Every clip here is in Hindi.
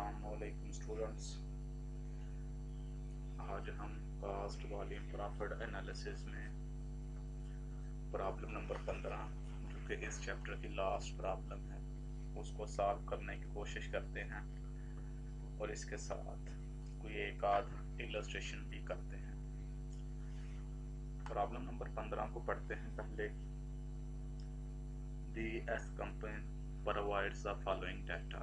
अस्सलामुअलैकुम स्टूडेंट्स। आज हम कास्ट वॉल्यूम प्रॉफिट एनालिसिस में प्रॉब्लम नंबर 15 जो कि इस चैप्टर की लास्ट प्रॉब्लम है उसको सॉल्व करने की कोशिश करते हैं और इसके साथ कोई एक आध इलस्ट्रेशन भी करते हैं। प्रॉब्लम नंबर 15 को पढ़ते हैं। पहले the S company provides the following data.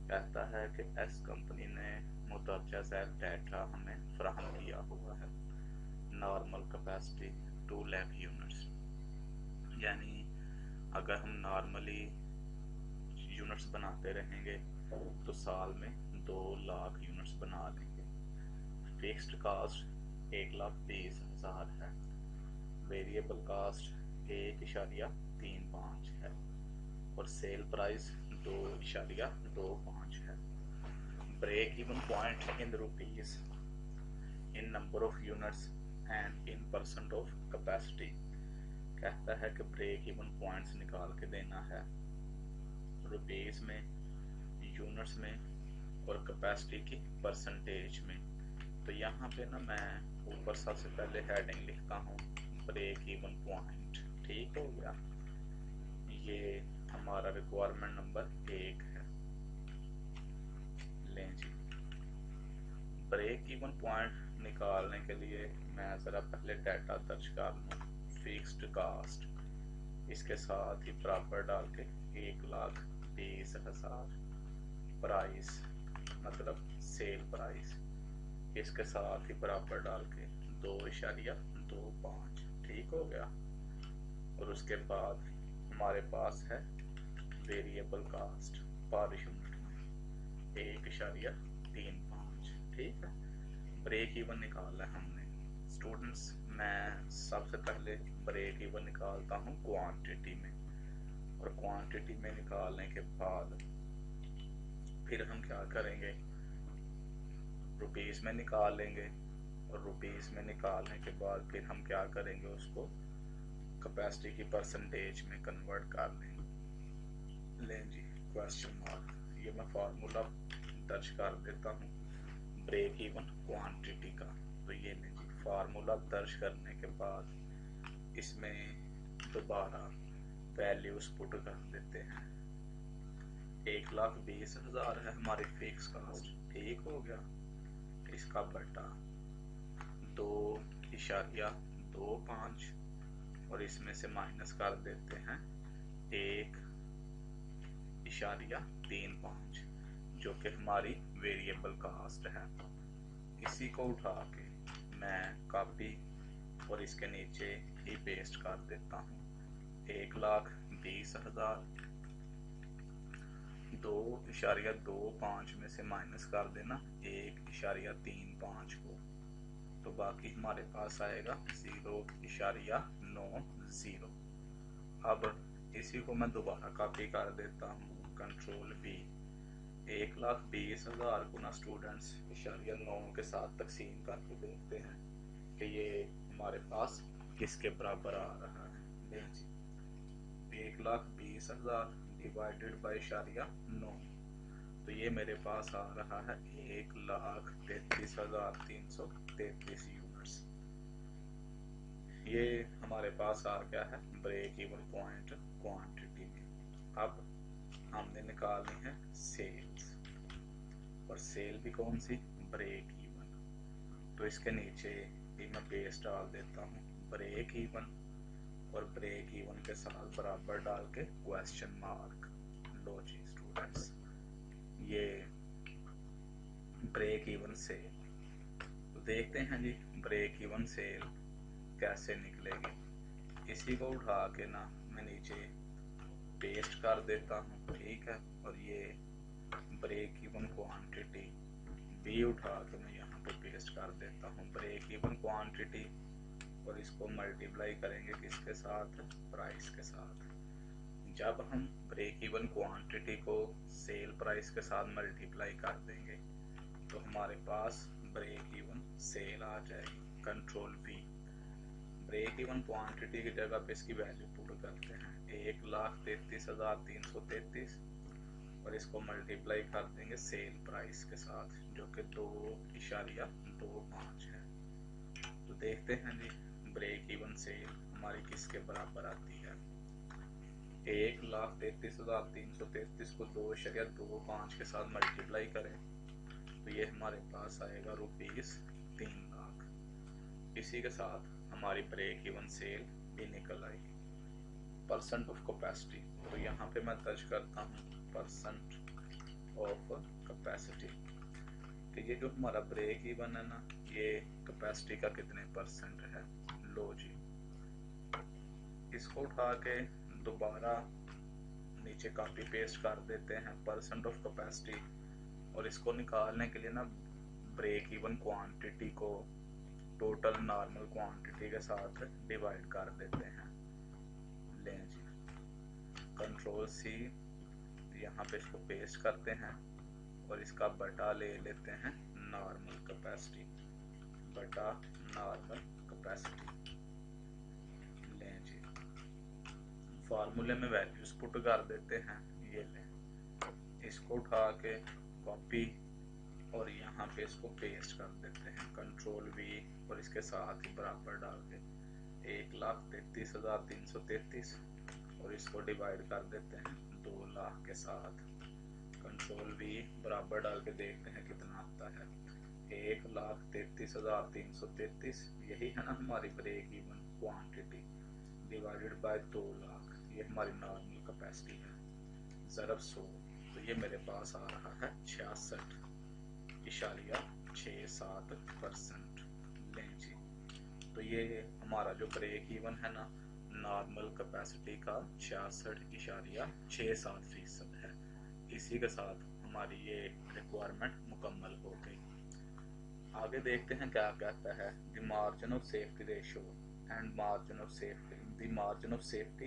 कहता है कि एस कंपनी ने मुदर्जा झैल डाटा हमें फराहम किया हुआ है। नॉर्मल कैपेसिटी 2 लाख यूनिट्स, यानी अगर हम नॉर्मली यूनिट्स बनाते रहेंगे तो साल में 2 लाख यूनिट्स बना लेंगे। फिक्स्ड कास्ट 1,20,000 है। वेरिएबल कास्ट 1.35 है और सेल प्राइस 2.25 है। Break even point in rupees, in number of units and in percent of capacity. कहता है कि ब्रेक इवन पॉइंट्स निकाल के देना है रुपीज में, यूनिट्स में और कैपेसिटी की परसेंटेज में। तो यहाँ पे ना मैं ऊपर सबसे पहले हेडिंग लिखता हूँ ब्रेक इवन पॉइंट। ठीक हो गया, ये हमारा रिक्वायरमेंट नंबर 1 है। लें जी, ब्रेक इवन पॉइंट निकालने के लिए मैं ज़रा पहले डाटा दर्ज कर लूँ। फिक्स्ड कास्ट, इसके साथ ही बराबर डाल के 1,20,000। प्राइस मतलब सेल प्राइस, इसके साथ ही बराबर डाल के 2.25। ठीक हो गया। और उसके बाद हमारे पास है वेरिएबल कास्ट पर यूनिट में 1.35। ठीक है, ब्रेक इवन निकालना है हमने। स्टूडेंट्स, मैं सबसे पहले ब्रेक इवन निकालता हूँ क्वांटिटी में, और क्वांटिटी में निकालने के बाद फिर हम क्या करेंगे, रुपीस में निकाल लेंगे, और रुपीस में निकालने के बाद फिर हम क्या करेंगे, उसको कैपेसिटी की परसेंटेज में कन्वर्ट कर लेंगे। लें जी, क्वेश्चन मार्क, ये मैं फार्मूला दर्ज कर देता हूँ ब्रेक इवन क्वांटिटी का। तो ये लें जी, फार्मूला दर्ज करने के बाद इसमें दोबारा वैल्यूज पुट कर देते हैं। 1,20,000 है हमारी फिक्स कास्ट। ठीक हो गया, इसका बटा 2.25 और इसमें से माइनस कर देते हैं 1.35 जो कि हमारी वेरिएबल कास्ट है। इसी को उठा के मैं कॉपी और इसके नीचे ही पेस्ट कर देता हूँ। 1,20,000 2.25 में से माइनस कर देना 1.35 को, तो बाकी हमारे पास आएगा 0.90। अब इसी को मैं दोबारा कॉपी कर देता हूँ, कंट्रोल V। 1,20,000 को ना स्टूडेंट्स 0.9 के साथ तकसीम करके देखते हैं कि ये हमारे पास किसके बराबर आ रहा है। 1,20,000 डिवाइडेड बाई 0.9, तो ये मेरे पास आ रहा है 1,33,333 यूनिट्स। ये हमारे पास आ गया है ब्रेक इवन पॉइंट क्वांटिटी में। अब हमने निकालनी है सेल्स, और सेल भी कौन सी, ब्रेक इवन। तो इसके नीचे भी मैं बेस डाल देता हूँ ब्रेक इवन, और ब्रेक इवन के साथ बराबर डाल के क्वेश्चन मार्क। लो जी स्टूडेंट्स, ये ब्रेक इवन सेल, तो देखते हैं जी ब्रेक इवन सेल कैसे निकलेगी। इसी को उठा के ना मैं नीचे पेस्ट कर देता हूँ। ठीक है, और ये ब्रेक इवन क्वांटिटी भी उठा के मैं यहाँ पे पेस्ट कर देता हूँ ब्रेक इवन क्वांटिटी, और इसको मल्टीप्लाई करेंगे किसके साथ, प्राइस के साथ। जब हम ब्रेक इवन क्वांटिटी को सेल प्राइस के साथ मल्टीप्लाई कर देंगे तो हमारे पास ब्रेक इवन सेल आ जाएगी। Control V। Break even quantity की जगह पे इसकी वैल्यू पुट करते हैं 1,33,333 और इसको मल्टीप्लाई कर देंगे सेल प्राइस के साथ जो कि 2.25 है। तो देखते हैं जी ब्रेक इवन सेल हमारी किसके बराबर आती है। 1,33,333 को 2.25 के साथ मल्टीप्लाई करें तो ये हमारे पास आएगा ₹3 लाख। इसी के साथ हमारी ब्रेक इवन सेल भी निकल आएगी। परसेंट ऑफ कैपेसिटी, तो यहाँ पे मैं दर्ज करता हूँ परसेंट ऑफ कैपेसिटी कि ये जो हमारा ब्रेक इवन है ना, ये कैपेसिटी का कितने परसेंट है। लो जी, इसको उठा के दोबारा नीचे कॉपी पेस्ट कर देते हैं परसेंट ऑफ कैपेसिटी, और इसको निकालने के लिए ना ब्रेक इवन क्वांटिटी को टोटल नॉर्मल क्वांटिटी के साथ डिवाइड कर देते हैं। लें जी, कंट्रोल सी, यहाँ पे इसको पेस्ट करते हैं और इसका बटा ले लेते हैं नॉर्मल कैपेसिटी बटा नॉर्मल कैपेसिटी। लें जी, फार्मूले में वैल्यूज पुट कर देते हैं। ये लें, इसको उठा के कॉपी और यहाँ पे इसको पेस्ट कर देते हैं कंट्रोल वी, और इसके साथ ही बराबर डाल के 1,33,333 और इसको डिवाइड कर देते हैं 2 लाख के साथ। कंट्रोल वी बराबर डाल के देखते हैं कितना आता है। 1,33,333 यही है ना हमारी break even quantity divided by 2 lakh, ये हमारी नॉर्मल कैपेसिटी है। ज़रब 100, तो ये मेरे पास आ रहा है 66.67%। लें जी, तो ये हमारा जो ब्रेक इवन है ना नॉर्मल कैपेसिटी का 66.67% है। इसी के साथ हमारी ये रिक्वायरमेंट मुकम्मल हो गई। आगे देखते हैं क्या कहता है। The margin of safety ratio and margin of safety, the margin of safety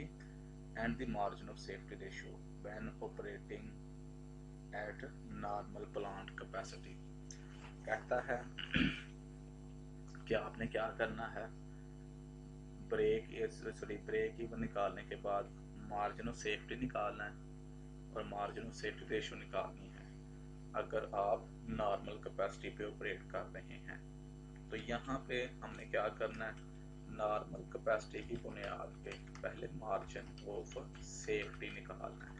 and the margin of safety ratio when operating eight normal plant capacity. कहता है कि आपने क्या करना है, ब्रेक इवन निकालने के बाद मार्जिन ऑफ सेफ्टी निकालना है और मार्जिन ऑफ सेफ्टी रेशियो निकालनी है अगर आप नॉर्मल कैपेसिटी पे ऑपरेट कर रहे हैं। तो यहाँ पे हमने क्या करना है, नॉर्मल कैपेसिटी की बुनियाद पे पहले मार्जिन ऑफ सेफ्टी निकालना है।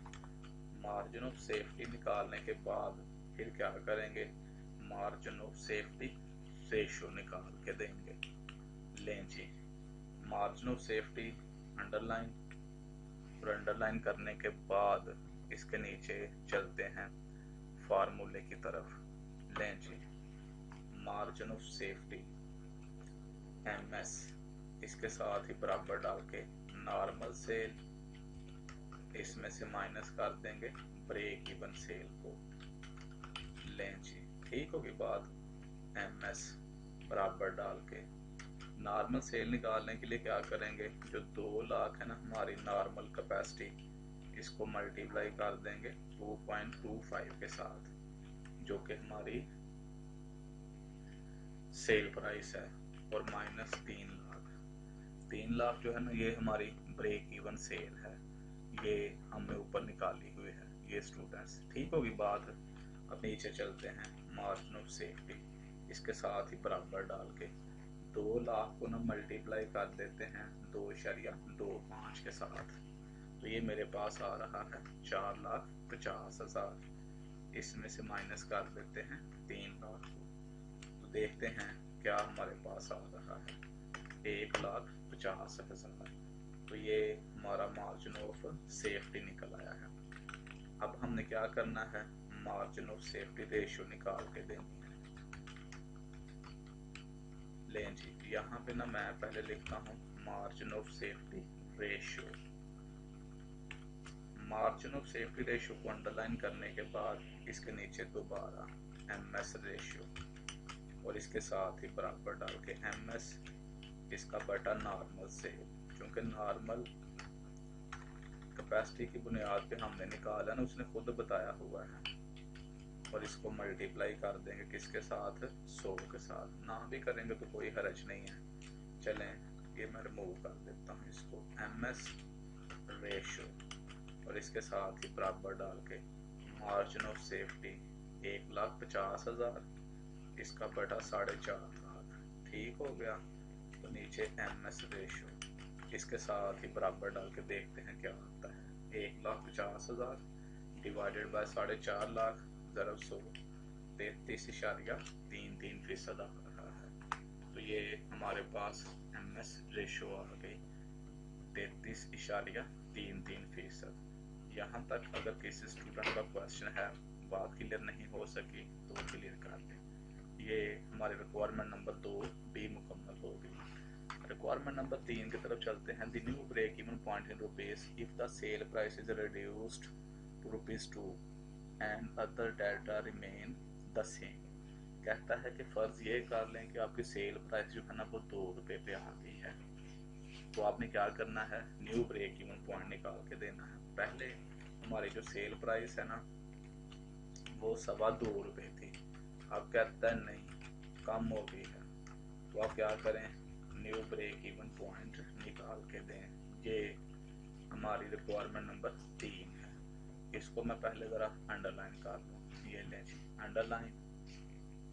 मार्जिन ऑफ सेफ्टी निकालने के बाद फिर क्या करेंगे, मार्जिन ऑफ सेफ्टी रेशियो निकाल के देंगे। लें जी, मार्जिन ऑफ सेफ्टी अंडरलाइन, और अंडरलाइन करने के बाद इसके नीचे चलते हैं फार्मूले की तरफ। लें जी, मार्जिन ऑफ सेफ्टी MS, इसके साथ ही बराबर डाल के नॉर्मल सेल, इसमें से माइनस कर देंगे ब्रेक इवन सेल को। लें जी, ठीक होगी बात। MS बराबर डाल के नॉर्मल सेल निकालने के लिए क्या करेंगे, जो 2 लाख है ना हमारी नॉर्मल कैपेसिटी, इसको मल्टीप्लाई कर देंगे 2.25 के साथ जो कि हमारी सेल प्राइस है, और माइनस 3 लाख। 3 लाख जो है ना ये हमारी ब्रेक इवन सेल है, ये हमने ऊपर निकाली हुई है ये स्टूडेंट्स। ठीक होगी बात। अब नीचे चलते हैं, मार्जिन ऑफ सेफ्टी इसके साथ ही बराबर डाल के 2 लाख को ना मल्टीप्लाई कर देते हैं 2.25 के साथ, तो ये मेरे पास आ रहा है 4,50,000। इसमें से माइनस कर देते हैं 3 लाख को, तो देखते हैं क्या हमारे पास आ रहा है 1,50,000। तो ये हमारा मार्जिन ऑफ सेफ्टी निकल आया है। अब हमने क्या करना है, मार्जिन ऑफ सेफ्टी रेशियो निकाल के देनी है। लें जी, यहाँ पे ना मैं पहले लिखता हूँ margin of safety ratio. Margin of safety ratio को अंडरलाइन करने के बाद इसके नीचे दोबारा MS रेशियो, और इसके साथ ही बराबर डाल के MS इसका बटा नॉर्मल सेल, क्योंकि नॉर्मल कैपेसिटी की बुनियाद पे हमने निकाला ना, उसने खुद बताया हुआ है। और इसको मल्टीप्लाई कर देंगे किसके साथ, 100 के साथ। ना भी करेंगे तो कोई हर्ज नहीं है। चलें, ये मैं रिमूव कर देता हूँ इसको, MS रेशियो, और इसके साथ ही बराबर डाल के मार्जिन ऑफ सेफ्टी 1,50,000 इसका बटा 4.5 लाख, ठीक हो गया। तो नीचे MS रेशो इसके साथ ही बराबर डाल के देखते हैं क्या आता है। 1,50,000 डिवाइडेड बाय 4.5 लाख ज़रब 100 33.33% आ रहा है। तो ये हमारे पास MS रेशो आ गई 33.33%। यहाँ तक अगर किसी स्टूडेंट का क्वेश्चन है, बात क्लियर नहीं हो सकी तो क्लियर कर लें। ये हमारे रिक्वायरमेंट नंबर 2 भी मुकम्मल हो गई। रिक्वायरमेंट नंबर 3 की तरफ चलते हैं। The new break even point in rupees if the sale price is reduced to ₹2 and other data remain the same. कहता है कि फर्ज ये कर लें कि आपकी सेल प्राइस जो है ना वो ₹2 पे आ गई है, तो आपने क्या करना है, न्यू ब्रेक इवन पॉइंट निकाल के देना है। पहले हमारी जो सेल प्राइस है ना वो ₹2.25 थी, अब कहता है नहीं कम हो गई है, तो आप क्या करें, न्यू ब्रेक इवन पॉइंट निकाल के दें। ये हमारी रिक्वायरमेंट नंबर 3 है। इसको मैं पहले ज़रा अंडरलाइन कर लूँ। ये लें जी अंडरलाइन,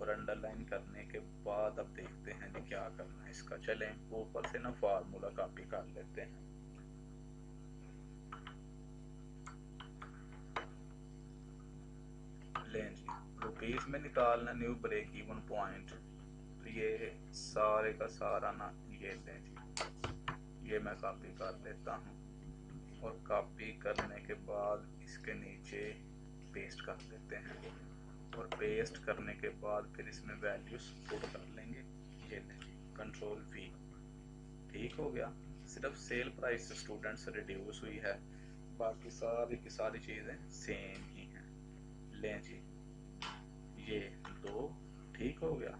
और अंडरलाइन करने के बाद अब देखते हैं जी क्या करना है इसका। चलें ऊपर से ना फार्मूला कॉपी कर लेते हैं। लें जी रुपीस में निकालना न्यू ब्रेक इवन पॉइंट, तो ये सारे का सारा ना ये लें जी, ये मैं कॉपी कर लेता हूँ और कॉपी करने के बाद इसके नीचे पेस्ट कर देते हैं, और पेस्ट करने के बाद फिर इसमें वैल्यूज पुट कर लेंगे। ये लें जी कंट्रोल V, ठीक हो गया। सिर्फ सेल प्राइस स्टूडेंट्स रिड्यूस हुई है, बाकी सारी की सारी चीज़ें सेम ही हैं। लें जी ये 2, ठीक हो गया,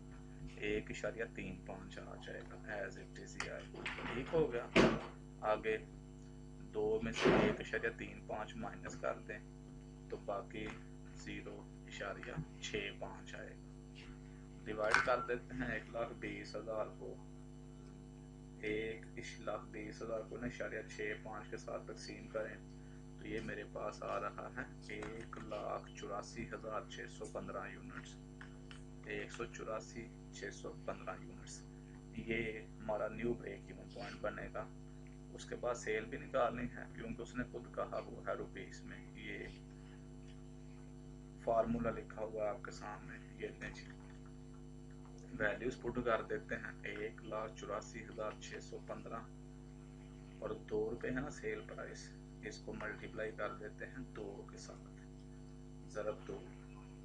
1.35 आ जाएगा एज इट इज, ठीक हो गया। आगे 2 में से 1.35 माइनस कर दें तो बाकी 0.65 आएगा। डिवाइड कर देते हैं 1,20,000 को, 1,20,000 को ना 0.65 के साथ तकसीम करें तो ये मेरे पास आ रहा है 1,84,615 यूनिट्स, 184,615 यूनिट्स। ये हमारा न्यू ब्रेक इवन पॉइंट बनेगा। उसके बाद सेल भी निकालनी है क्योंकि उसने खुद कहा हुआ है रुपीस में। ये फार्मूला लिखा हुआ है आपके सामने, ये लीजिए वैल्यूज पुट कर देते हैं। 1,84,615 और ₹2 है ना सेल प्राइस, इसको मल्टीप्लाई कर देते हैं 2 के साथ, ज़रब 2,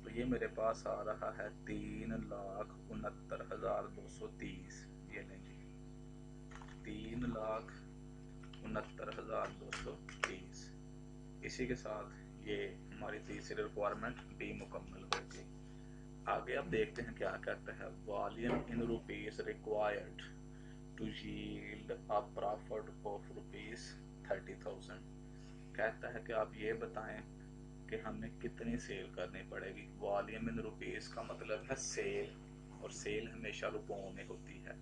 तो ये मेरे पास आ रहा है 3,69,230। ये लेंगे 3,69,230। इसी के साथ ये हमारी तीसरी रिक्वायरमेंट भी मुकम्मल हो गई। आगे आप देखते हैं क्या कहता है। Volume in rupees required to yield a profit of ₹30,000। कहता है कि आप ये बताएं कि हमें कितनी सेल करनी पड़ेगी। वॉल्यूम इन रुपीस का मतलब है सेल, और सेल हमेशा रुपयों में होती है।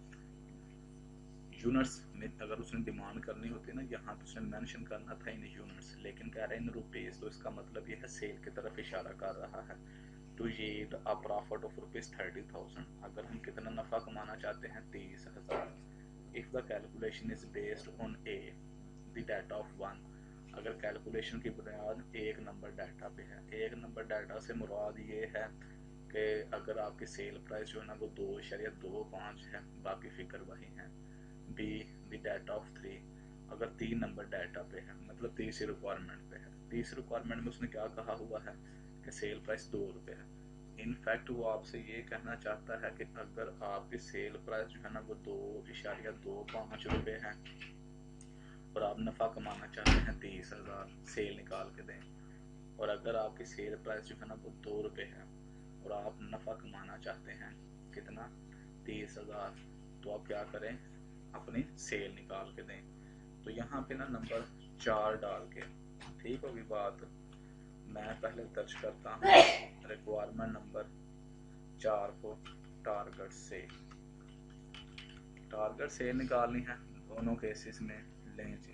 यूनिट्स में अगर उसने डिमांड करनी होती है ना, यहाँ पे उसने मेंशन करना था इन यूनिट्स, लेकिन कह रहे हैं इन रुपीस, तो इसका मतलब ये है सेल की तरफ इशारा कर रहा है। To yield a profit of ₹30,000, अगर हम कितना नफ़ा कमाना चाहते हैं 30,000। If the calculation is based on the data of 1, अगर कैलकुलेशन की बुनियाद 1 नंबर डाटा पे है। 1 नंबर डाटा से मुराद ये है कि अगर आपकी सेल प्राइस जो है ना वो 2.25 है, बाकी फिगर वही है। बी द डाटा ऑफ 3, अगर 3 नंबर डाटा पे है, मतलब तीसरी रिक्वायरमेंट पे है। तीसरी रिक्वायरमेंट में उसने क्या कहा हुआ है कि सेल प्राइस ₹2 है। इनफैक्ट वो आपसे ये कहना चाहता है कि अगर आपकी सेल प्राइस जो है ना वो ₹2.25 है और आप नफ़ा कमाना चाहते हैं 30,000, सेल निकाल के दें। और अगर आपकी सेल प्राइस जो है ना वो ₹2 है और आप नफ़ा कमाना चाहते हैं कितना 30,000, तो आप क्या करें, अपनी सेल निकाल के दें। तो यहाँ पे ना नंबर 4 डाल के, ठीक होगी बात। मैं पहले दर्ज करता हूँ रिक्वायरमेंट नंबर 4 को। टारगेट सेल निकालनी है दोनों केसेस में। लें जी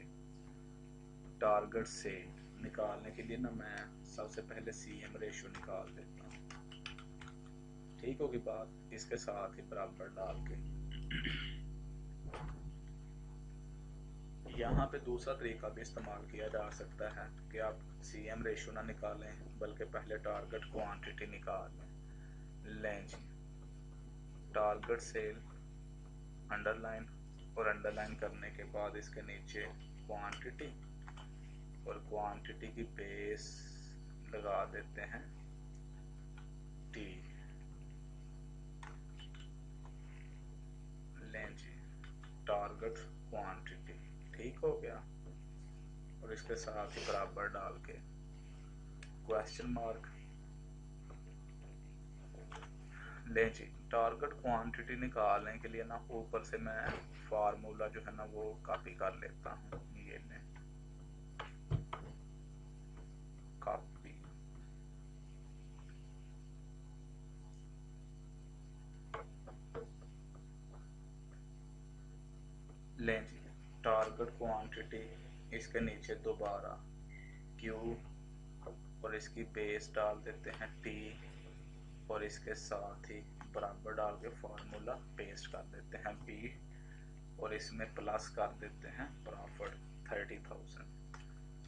टारगेट सेल निकालने के लिए ना मैं सबसे पहले CM रेशो निकाल देता हूँ। ठीक होगी बात, इसके साथ ही बराबर डाल के। यहाँ पे दूसरा तरीका भी इस्तेमाल किया जा सकता है कि आप CM रेशो ना निकालें बल्कि पहले टारगेट क्वांटिटी निकाल लें जी। टारगेट सेल अंडरलाइन और अंडरलाइन करने के बाद इसके नीचे क्वांटिटी और क्वांटिटी की बेस लगा देते हैं T। लें जी टारगेट क्वांटिटी, ठीक हो गया, और इसके साथ ही बराबर डाल के क्वेश्चन मार्क। लें जी टारगेट क्वांटिटी निकालने के लिए ना ऊपर से मैं फार्मूला जो है ना वो कॉपी कर लेता हूँ। ये लें कॉपी, लें जी टारगेट क्वांटिटी, इसके नीचे दोबारा Q और इसकी बेस डाल देते हैं T और इसके साथ ही बराबर डाल के फार्मूला पेस्ट कर देते हैं P और इसमें प्लस कर देते हैं प्रॉफिट 30,000,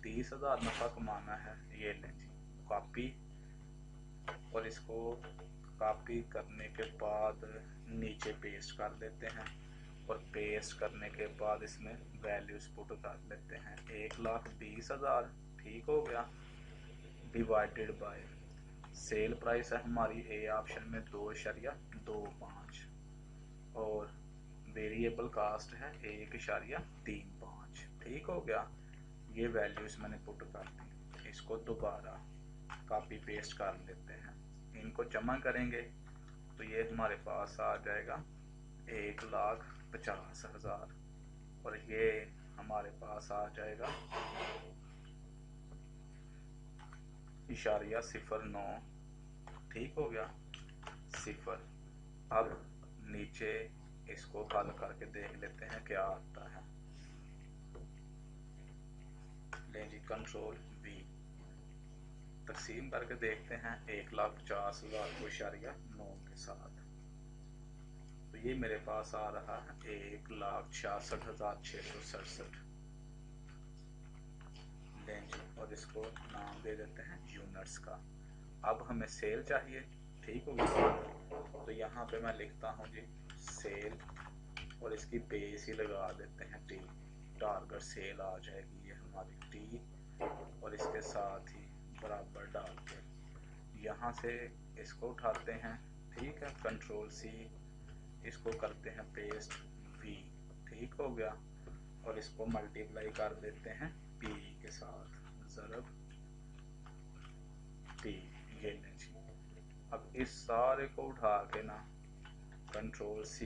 30,000 नफा कमाना है। ये लें जी कॉपी, और इसको कॉपी करने के बाद नीचे पेस्ट कर देते हैं और पेस्ट करने के बाद इसमें वैल्यूज पुट कर लेते हैं 1,20,000, ठीक हो गया, डिवाइडेड बाय सेल प्राइस है हमारी ए ऑप्शन में 2.25 और वेरिएबल कास्ट है 1.35, ठीक हो गया। ये वैल्यूज मैंने पुट कर दी, इसको दोबारा कॉपी पेस्ट कर लेते हैं, इनको जमा करेंगे तो ये हमारे पास आ जाएगा 1,50,000 और ये हमारे पास आ जाएगा 0.09, ठीक हो गया, 0। अब नीचे इसको हल करके देख लेते हैं क्या आता है। लें जी कंट्रोल V, तकसीम करके देखते हैं 1,50,000 को 0.9 के साथ, तो ये मेरे पास आ रहा है 1,66,667। लें जी और इसको नाम दे देते हैं यूनिट्स का। अब हमें सेल चाहिए, ठीक होगी बात, तो यहाँ पे मैं लिखता हूँ जी सेल और इसकी बेस ही लगा देते हैं T, टारगेट सेल आ जाएगी ये हमारी T और इसके साथ ही बराबर डाल के यहाँ से इसको उठाते हैं, ठीक है, कंट्रोल C, इसको करते हैं पेस्ट V, ठीक हो गया, और इसको मल्टीप्लाई कर देते हैं P के साथ, ज़रब P, ये लें जी। अब इस सारे को उठा के ना कंट्रोल C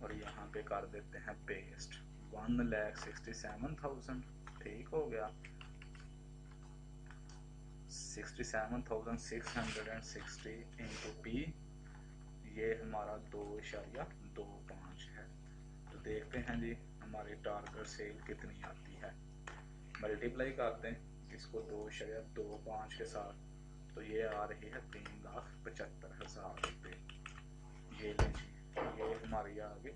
और यहाँ पे कर देते हैं पेस्ट 1,67,000, ठीक हो गया, 67,660 इंटू P, ये हमारा 2.25 है। तो देखते हैं जी हमारी टारगेट सेल कितनी आती है, मल्टीप्लाई करते हैं इसको 2.25 के साथ, तो ये आ रही है 3,75,000 रुपये। ये लें जी, ये हमारी आ गई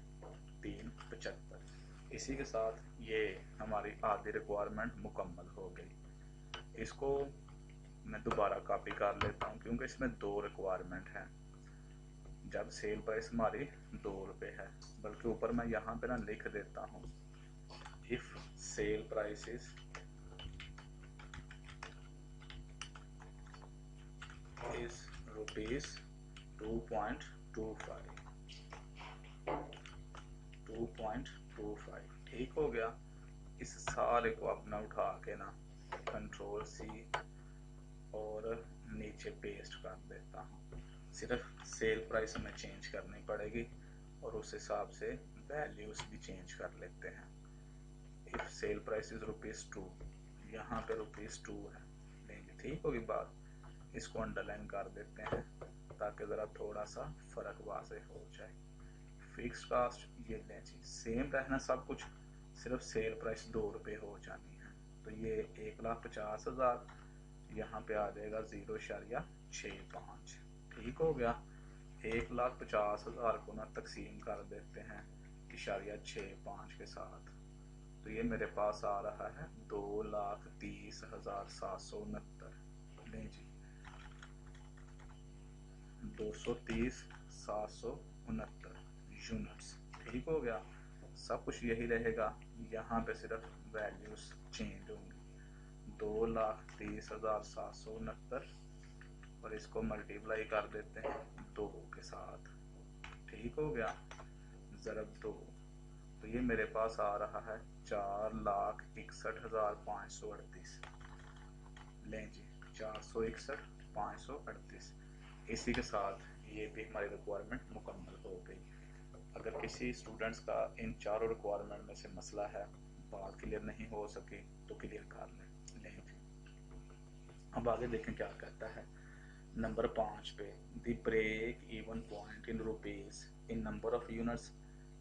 375। इसी के साथ ये हमारी आधी रिक्वायरमेंट मुकम्मल हो गई। इसको मैं दोबारा कॉपी कर लेता हूँ क्योंकि इसमें 2 रिक्वायरमेंट है। जब सेल प्राइस हमारी 2 रुपये है, बल्कि ऊपर मैं यहाँ पे ना लिख देता हूँ if cell price is rupees 2.25, ठीक हो गया। इस सारे को अपना उठा के ना कंट्रोल C और नीचे पेस्ट कर देता हूँ, सिर्फ सेल प्राइस हमें चेंज करनी पड़ेगी और उस हिसाब से वैल्यूज भी चेंज कर लेते हैं। इफ सेल प्राइस इज ₹2, यहाँ पे ₹2 है, लेंगे, ठीक होगी बात। इसको अंडरलाइन कर देते हैं ताकि ज़रा थोड़ा सा फ़र्क वाज़ेह हो जाए। फिक्स कास्ट ये लें जी, सेम रहना सब कुछ, सिर्फ सेल प्राइस 2 रुपये हो जानी है। तो ये 1,50,000, यहाँ पे आ जाएगा 0.65। ठीक हो गया। 1,50,000 को ना तकसीम कर देते हैं 0.65 के साथ, तो ये मेरे पास आ रहा है 2,30,769। लें जी, 230,769 यूनिट्स। ठीक हो गया। सब कुछ यही रहेगा, यहाँ पे सिर्फ वैल्यूज चेंज होंगी। 2,30,769 और इसको मल्टीप्लाई कर देते हैं 2 के साथ। ठीक हो गया, ज़रब 2, तो ये मेरे पास आ रहा है 4,61,538। लें जी, 461,538। इसी के साथ ये भी हमारी रिक्वायरमेंट मुकम्मल हो गई। अगर किसी स्टूडेंट्स का इन चारों रिक्वायरमेंट में से मसला है, बात क्लियर नहीं हो सकी, तो क्लियर कर लें। अब आगे देखें क्या कहता है। नंबर 5 पे, the break even point in rupees in number of units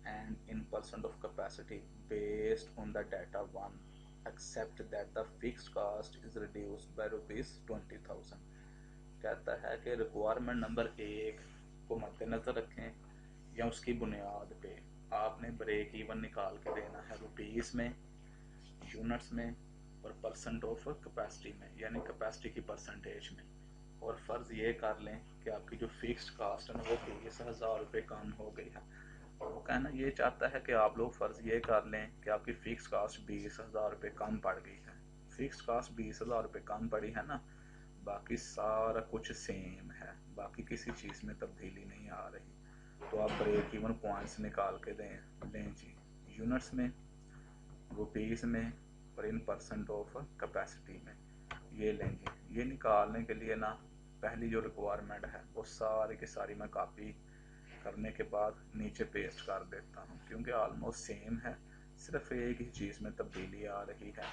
and in percent of capacity based on the data 1 except that the fixed cost is reduced by ₹20,000। कहता है कि रिक्वायरमेंट नंबर 1 को मद्देनजर रखें या उसकी बुनियाद पे आपने ब्रेक इवन निकाल के देना है रुपीज़ में, यूनिट्स में और परसेंट ऑफ कैपेसिटी में, यानी कैपेसिटी की परसेंटेज में। और फ़र्ज़ ये कर लें कि आपकी जो फिक्स्ड कास्ट है ना वो 20,000 रुपये कम हो गई है। वो कहना ये चाहता है कि आप लोग फ़र्ज़ ये कर लें कि आपकी फ़िक्स कास्ट 20,000 रुपये कम पड़ गई है। फ़िक्स कास्ट 20,000 रुपये कम पड़ी है ना, बाकी सारा कुछ सेम है, बाकी किसी चीज़ में तब्दीली नहीं आ रही। तो आप ब्रेक इवन पॉइंट्स निकाल के लें जी, यूनिट्स में, रुपीज़ में और इन परसेंट ऑफ कैपेसिटी में। ये लेंगे, ये निकालने के लिए ना पहली जो रिक्वायरमेंट है वो सारी की सारी मैं कॉपी करने के बाद नीचे पेस्ट कर देता हूँ, क्योंकि ऑलमोस्ट सेम है, सिर्फ एक ही चीज़ में तब्दीली आ रही है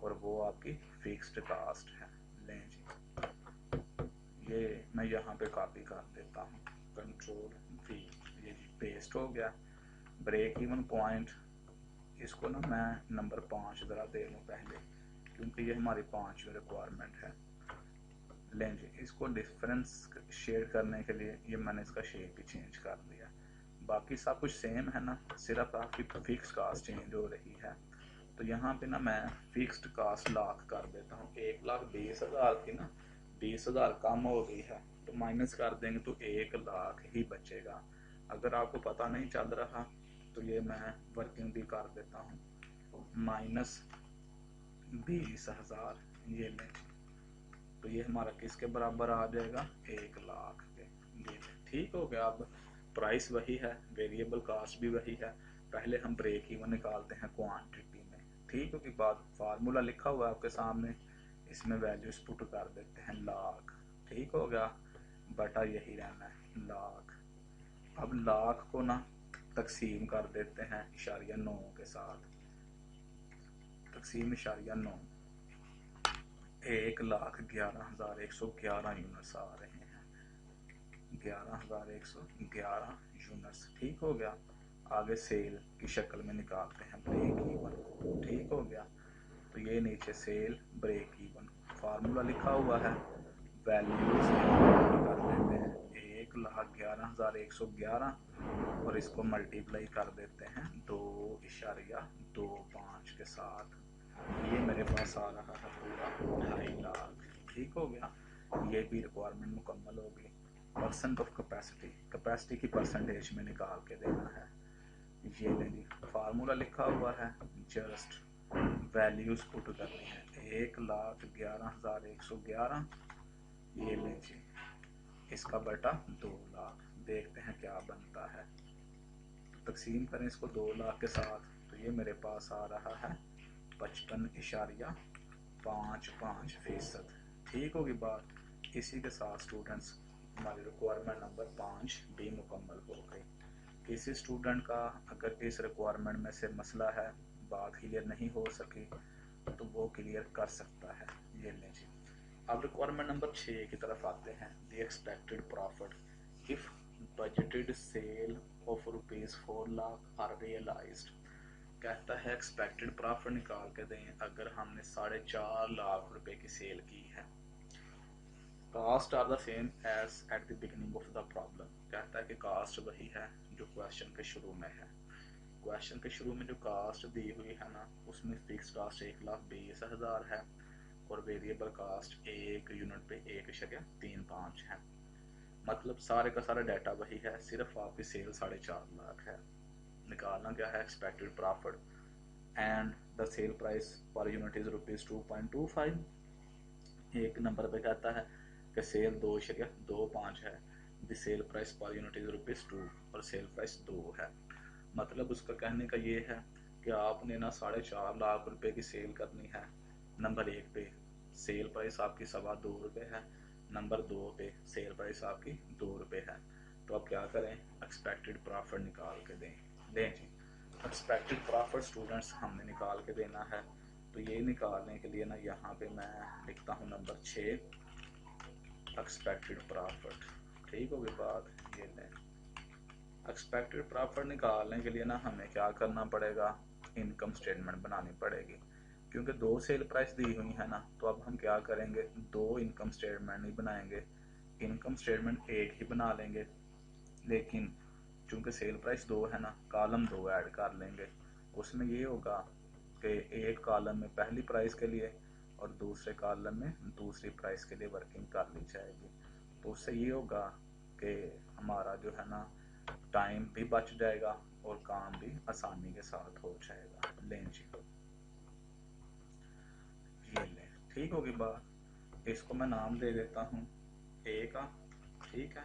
और वो आपकी फिक्स्ड कास्ट है। लें जी, ये मैं यहाँ पे कॉपी कर देता हूँ, कंट्रोल V, ये जी पेस्ट हो गया। ब्रेक इवन पॉइंट, इसको ना मैं नंबर 5 ज़रा दे लूँ पहले, क्योंकि ये हमारी 5वीं रिक्वायरमेंट है। लें जी, इसको डिफरेंस शेड करने के लिए ये मैंने इसका शेप भी चेंज कर दिया। बाकी सब कुछ सेम है ना, सिर्फ आपकी फिक्स कास्ट चेंज हो रही है। तो यहाँ पे ना मैं फिक्स्ड कास्ट लाख कर देता हूँ। 1,20,000 की ना 20,000 कम हो गई है, तो माइनस कर देंगे तो 1 लाख ही बचेगा। अगर आपको पता नहीं चल रहा तो ये मैं वर्किंग भी कर देता हूँ, -20,000। ये लें, तो ये हमारा किसके बराबर आ जाएगा, 1 लाख के। ये ठीक हो गया। अब प्राइस वही है, वेरिएबल कास्ट भी वही है। पहले हम ब्रेक इवन निकालते हैं क्वांटिटी में। ठीक हो, कि बाद फार्मूला लिखा हुआ है आपके सामने, इसमें वैल्यूज पुट कर देते हैं लाख। ठीक हो गया, बटा यही रहना है लाख। अब लाख को ना तकसीम कर देते हैं 0.9 के साथ, तकसीम 0.9, 1,11,111 यूनिट्स आ रहे हैं, 11,111 यूनिट्स। ठीक हो गया। आगे सेल की शक्ल में निकालते हैं ब्रेक इवन। ठीक हो गया, तो ये नीचे सेल ब्रेक इवन फार्मूला लिखा हुआ है, वैल्यूज कर देते हैं 1,11,111 और इसको मल्टीप्लाई कर देते हैं 2.25 के साथ। ये मेरे पास आ रहा है पूरा 2.5 लाख। ठीक हो गया, ये भी रिक्वायरमेंट मुकम्मल हो गई। परसेंट ऑफ कैपेसिटी, कैपेसिटी की परसेंटेज में निकाल के देना है। ये लेंगे, फार्मूला लिखा हुआ है, जस्ट वैल्यूज पुट करनी है 1,11,111। ये लीजिए, इसका बटा 2 लाख, देखते हैं क्या बनता है। तो तकसीम करें इसको 2 लाख के साथ, तो ये मेरे पास आ रहा है 55.55%। ठीक होगी बात। इसी के साथ स्टूडेंट्स हमारी रिक्वायरमेंट नंबर 5 भी मुकम्मल हो गई। किसी स्टूडेंट का अगर इस रिक्वायरमेंट में से मसला है, बात क्लियर नहीं हो सकी, तो वो क्लियर कर सकता है। ये लीजिए, अब रिक्वायरमेंट नंबर 6 की तरफ आते हैं। The expected profit if budgeted sale of ₹4 lakh are realised. कहता है एक्सपेक्टेड प्रॉफिट निकाल के दें अगर हमने 4.5 लाख रुपए की सेल की है। Cost are the same as at the beginning of the problem. कहता है कि कास्ट वही है जो क्वेश्चन के शुरू में है। क्वेश्चन के शुरू में जो कास्ट दी हुई है ना, उसमें फिक्स कास्ट 1,20,000 है और वेरिएबल कास्ट एक यूनिट पे 1.35 है। मतलब सारे का सारा डाटा वही है, सिर्फ आपकी सेल 4.5 लाख है। निकालना क्या है, expected profit and the sale price per unit is ₹2.25। एक नंबर पे कहता है कि सेल 2.25 है, the sale price per unit is ₹2 और सेल प्राइस 2 है। मतलब उसका कहने का ये है कि आपने ना 4.5 लाख रुपए की सेल करनी है। नंबर 1 पे सेल प्राइस आपकी ₹2.25 है, नंबर 2 पे सेल प्राइस आपकी ₹2 है। तो आप क्या करें, एक्सपेक्टेड प्रॉफिट निकाल के दें जी। एक्सपेक्टेड प्रॉफिट स्टूडेंट्स हमने निकाल के देना है। तो ये निकालने के लिए ना यहाँ पे मैं लिखता हूँ नंबर 6 एक्सपेक्टेड प्रॉफिट। ठीक होगी बात, ये लें। एक्सपेक्टेड प्रॉफिट निकालने के लिए ना हमें क्या करना पड़ेगा, इनकम स्टेटमेंट बनानी पड़ेगी। क्योंकि 2 सेल प्राइस दी हुई है ना, तो अब हम क्या करेंगे, 2 इनकम स्टेटमेंट नहीं बनाएंगे, इनकम स्टेटमेंट एक ही बना लेंगे। लेकिन चूंकि सेल प्राइस 2 है ना, कॉलम 2 ऐड कर लेंगे। उसमें ये होगा कि एक कॉलम में पहली प्राइस के लिए और दूसरे कॉलम में दूसरी प्राइस के लिए वर्किंग कर ली जाएगी। तो उससे ये होगा कि हमारा जो है ना टाइम भी बच जाएगा और काम भी आसानी के साथ हो जाएगा। लें जी, ये लें। ठीक होगी बात। इसको मैं नाम दे देता हूँ ए का। ठीक है,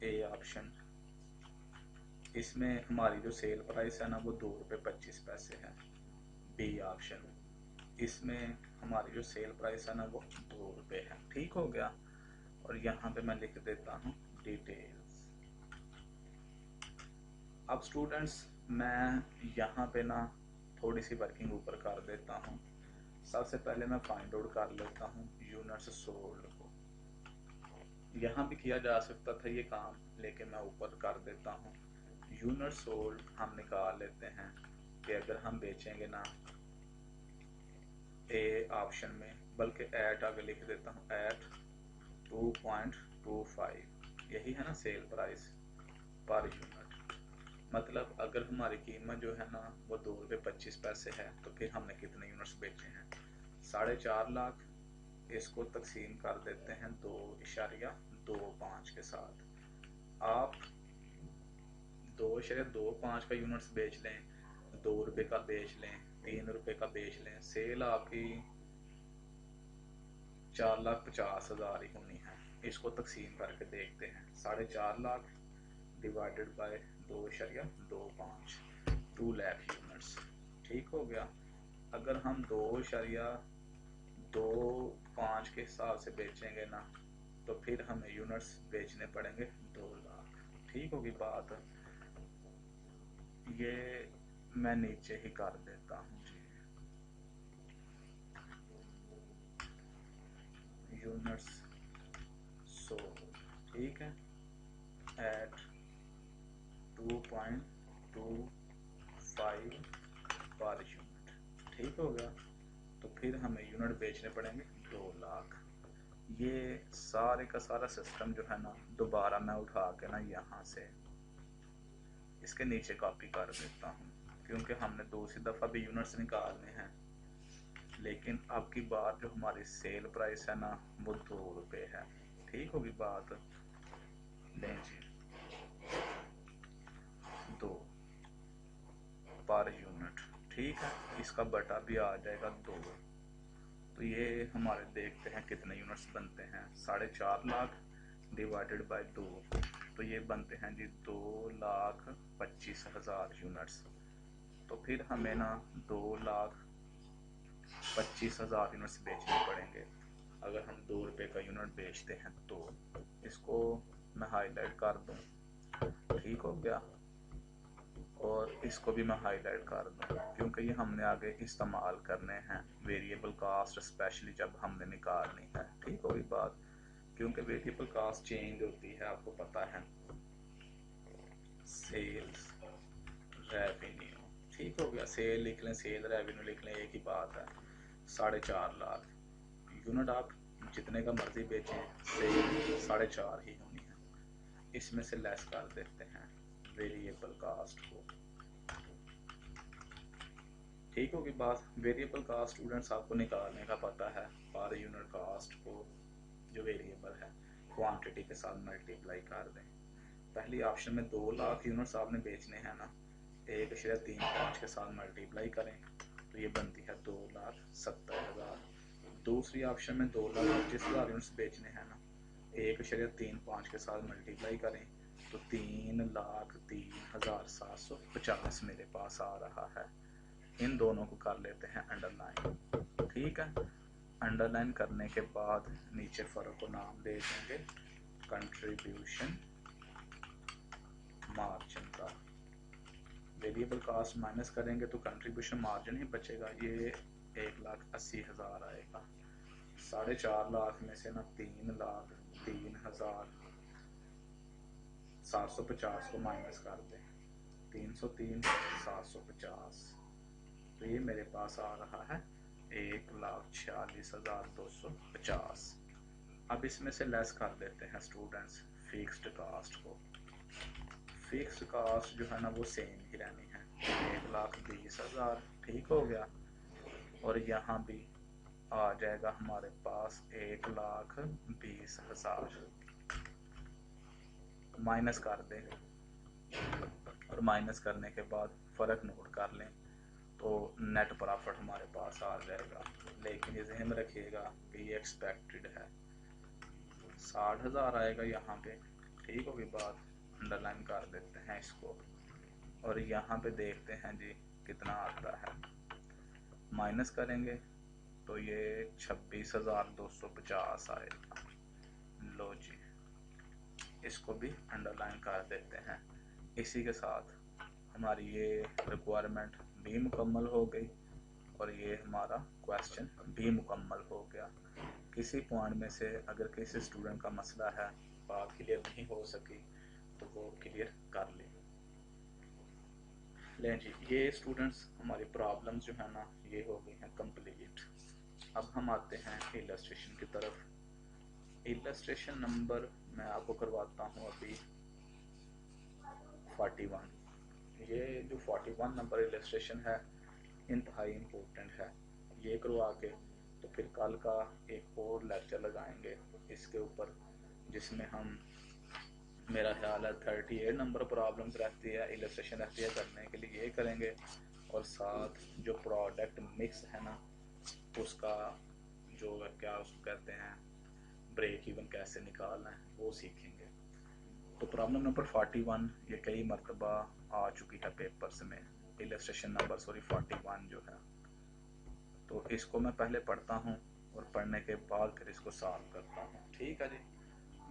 ए ऑप्शन। इसमें हमारी जो सेल प्राइस है ना वो ₹2.25 है। बी ऑप्शन, इसमें हमारी जो सेल प्राइस है ना वो ₹2 है। ठीक हो गया। और यहाँ पे मैं लिख देता हूँ डिटेल्स। अब स्टूडेंट्स मैं यहाँ पे ना थोड़ी सी वर्किंग ऊपर कर देता हूँ। सबसे पहले मैं फाइंड आउट कर लेता हूँ यूनिट्स सोल्ड को। यहाँ भी किया जा सकता था ये काम, लेकिन मैं ऊपर कर देता हूँ। यूनिट सोल्ड हम निकाल लेते हैं कि अगर हम बेचेंगे ना ए ऑप्शन में, बल्कि एट आगे लिख देता हूँ, एट 2.25 यही है ना सेल प्राइस पर यूनिट। मतलब अगर हमारी कीमत जो है ना वो ₹2.25 है, तो फिर हमने कितने यूनिट्स बेचे हैं, 4.5 लाख। इसको तकसीम कर देते हैं 2.25 के साथ। आप 2.25 का यूनिट्स बेच लें, ₹2 का बेच लें, ₹3 का बेच लें, सेल आपकी 4,50,000 ही होनी है। इसको तकसीम करके देखते हैं, 4.5 lakh divided by 2.25, 2 lakh units. ठीक हो गया। अगर हम 2.25 के हिसाब से बेचेंगे ना, तो फिर हमें यूनिट्स बेचने पड़ेंगे 2 लाख। ठीक होगी बात। ये मैं नीचे ही कर देता हूँ जी, यूनिट्स सोल्ड। ठीक है, एट 2.25 पर यूनिट। ठीक हो गया। तो फिर हमें यूनिट बेचने पड़ेंगे 2 लाख। ये सारे का सारा सिस्टम जो है ना दोबारा मैं उठा के ना यहाँ से इसके नीचे कॉपी कर देता हूँ, क्योंकि हमने दूसरी दफ़ा भी यूनिट्स निकालने हैं। लेकिन अब की बार जो हमारी सेल प्राइस है ना वो ₹2 है। ठीक होगी बात। लें जी, 2 पर यूनिट। ठीक है, इसका बटा भी आ जाएगा 2। तो ये हमारे देखते हैं कितने यूनिट्स बनते हैं, 4.5 लाख डिवाइडेड बाय 2, तो ये बनते हैं जी 2,25,000 यूनिट्स। तो फिर हमें ना 2,25,000 यूनिट्स बेचने पड़ेंगे अगर हम ₹2 का यूनिट बेचते हैं। तो इसको मैं हाईलाइट कर दूं। ठीक हो गया। और इसको भी मैं हाईलाइट कर दूं, क्योंकि ये हमने आगे इस्तेमाल करने हैं वेरिएबल कास्ट, स्पेशली जब हमने निकालनी है। ठीक होगी बात। क्योंकि वेरिएबल कास्ट चेंज होती है, आपको पता है। सेल्स रेवेन्यू, ठीक हो गया। सेल लिख लें, सेल रेवेन्यू लिख लें, एक ही बात है। 4.5 लाख यूनिट आप जितने का मर्जी बेचें, सेल 4.5 ही होनी है। इसमें से लेस कर देते हैं वेरिएबल कास्ट को। ठीक होगी बात। वेरिएबल कास्ट स्टूडेंट्स आपको निकालने का पता है। पर यूनिट कास्ट को जो वेरिएबल है क्वांटिटी के साथ मल्टीप्लाई कर दें। पहली ऑप्शन में 2 लाख यूनिट्स आपने बेचने हैं ना, 1.35 के साथ मल्टीप्लाई करें तो ये बनती है 2,70,000। दूसरी ऑप्शन में 2,25,000 यूनिट्स बेचने हैं ना, 1.35 के साथ मल्टीप्लाई करें तो 3,03,750 मेरे पास आ रहा है। इन दोनों को कर लेते हैं अंडरलाइन। ठीक है, अंडरलाइन करने के बाद नीचे फर्क को नाम दे देंगे कंट्रीब्यूशन मार्जिन का। वेरिएबल कास्ट माइनस करेंगे तो कंट्रीब्यूशन मार्जिन ही बचेगा, ये 1,80,000 आएगा। 4.5 लाख में से ना 3,03,750 को माइनस कर दें, 303,750, तो ये मेरे पास आ रहा है 1,46,250। अब इसमें से लेस कर देते हैं स्टूडेंट्स फिक्स्ड कास्ट को। फिक्स्ड कास्ट जो है ना वो सेम ही रहनी है, 1,20,000। ठीक हो गया। और यहाँ भी आ जाएगा हमारे पास 1,20,000। माइनस कर दें और माइनस करने के बाद फ़र्क नोट कर लें तो नेट प्रॉफिट हमारे पास आ जाएगा। लेकिन ये ध्यान में रखिएगा कि ये एक्सपेक्टेड है, 60,000 आएगा यहाँ पे। ठीक होगी बात। अंडरलाइन कर देते हैं इसको और यहाँ पे देखते हैं जी कितना आता है। माइनस करेंगे तो ये 26,250 आएगा। लो जी, इसको भी अंडरलाइन कर देते हैं। इसी के साथ हमारी ये रिक्वायरमेंट भी मुकम्मल हो गई और ये हमारा क्वेश्चन भी मुकम्मल हो गया। किसी पॉइंट में से अगर किसी स्टूडेंट का मसला है, बात क्लियर नहीं हो सकी, तो वो क्लियर कर लें। लें जी, ये स्टूडेंट्स हमारी प्रॉब्लम्स जो है ना ये हो गई हैं कंप्लीट। अब हम आते हैं इलस्ट्रेशन की तरफ। इलस्ट्रेशन नंबर मैं आपको करवाता हूँ अभी 41। ये जो 41 नंबर इलस्ट्रेशन है इंतहाई इम्पोर्टेंट है। ये करवा के तो फिर कल का एक और लेक्चर लगाएंगे इसके ऊपर, जिसमें हम मेरा ख्याल है 38 नंबर प्रॉब्लम्स रहती है, इलस्ट्रेशन रहती है करने के लिए, ये करेंगे। और साथ जो प्रोडक्ट मिक्स है ना उसका जो क्या उसको कहते हैं ब्रेक इवन कैसे निकालना है वो सीखेंगे। तो प्रॉब्लम नंबर 41 ये कई मरतबा आ चुकी है पेपर्स में, इलस्ट्रेशन नंबर 41 जो है। तो इसको मैं पहले पढ़ता हूँ और पढ़ने के बाद फिर इसको सॉल्व करता हूँ। ठीक है जी,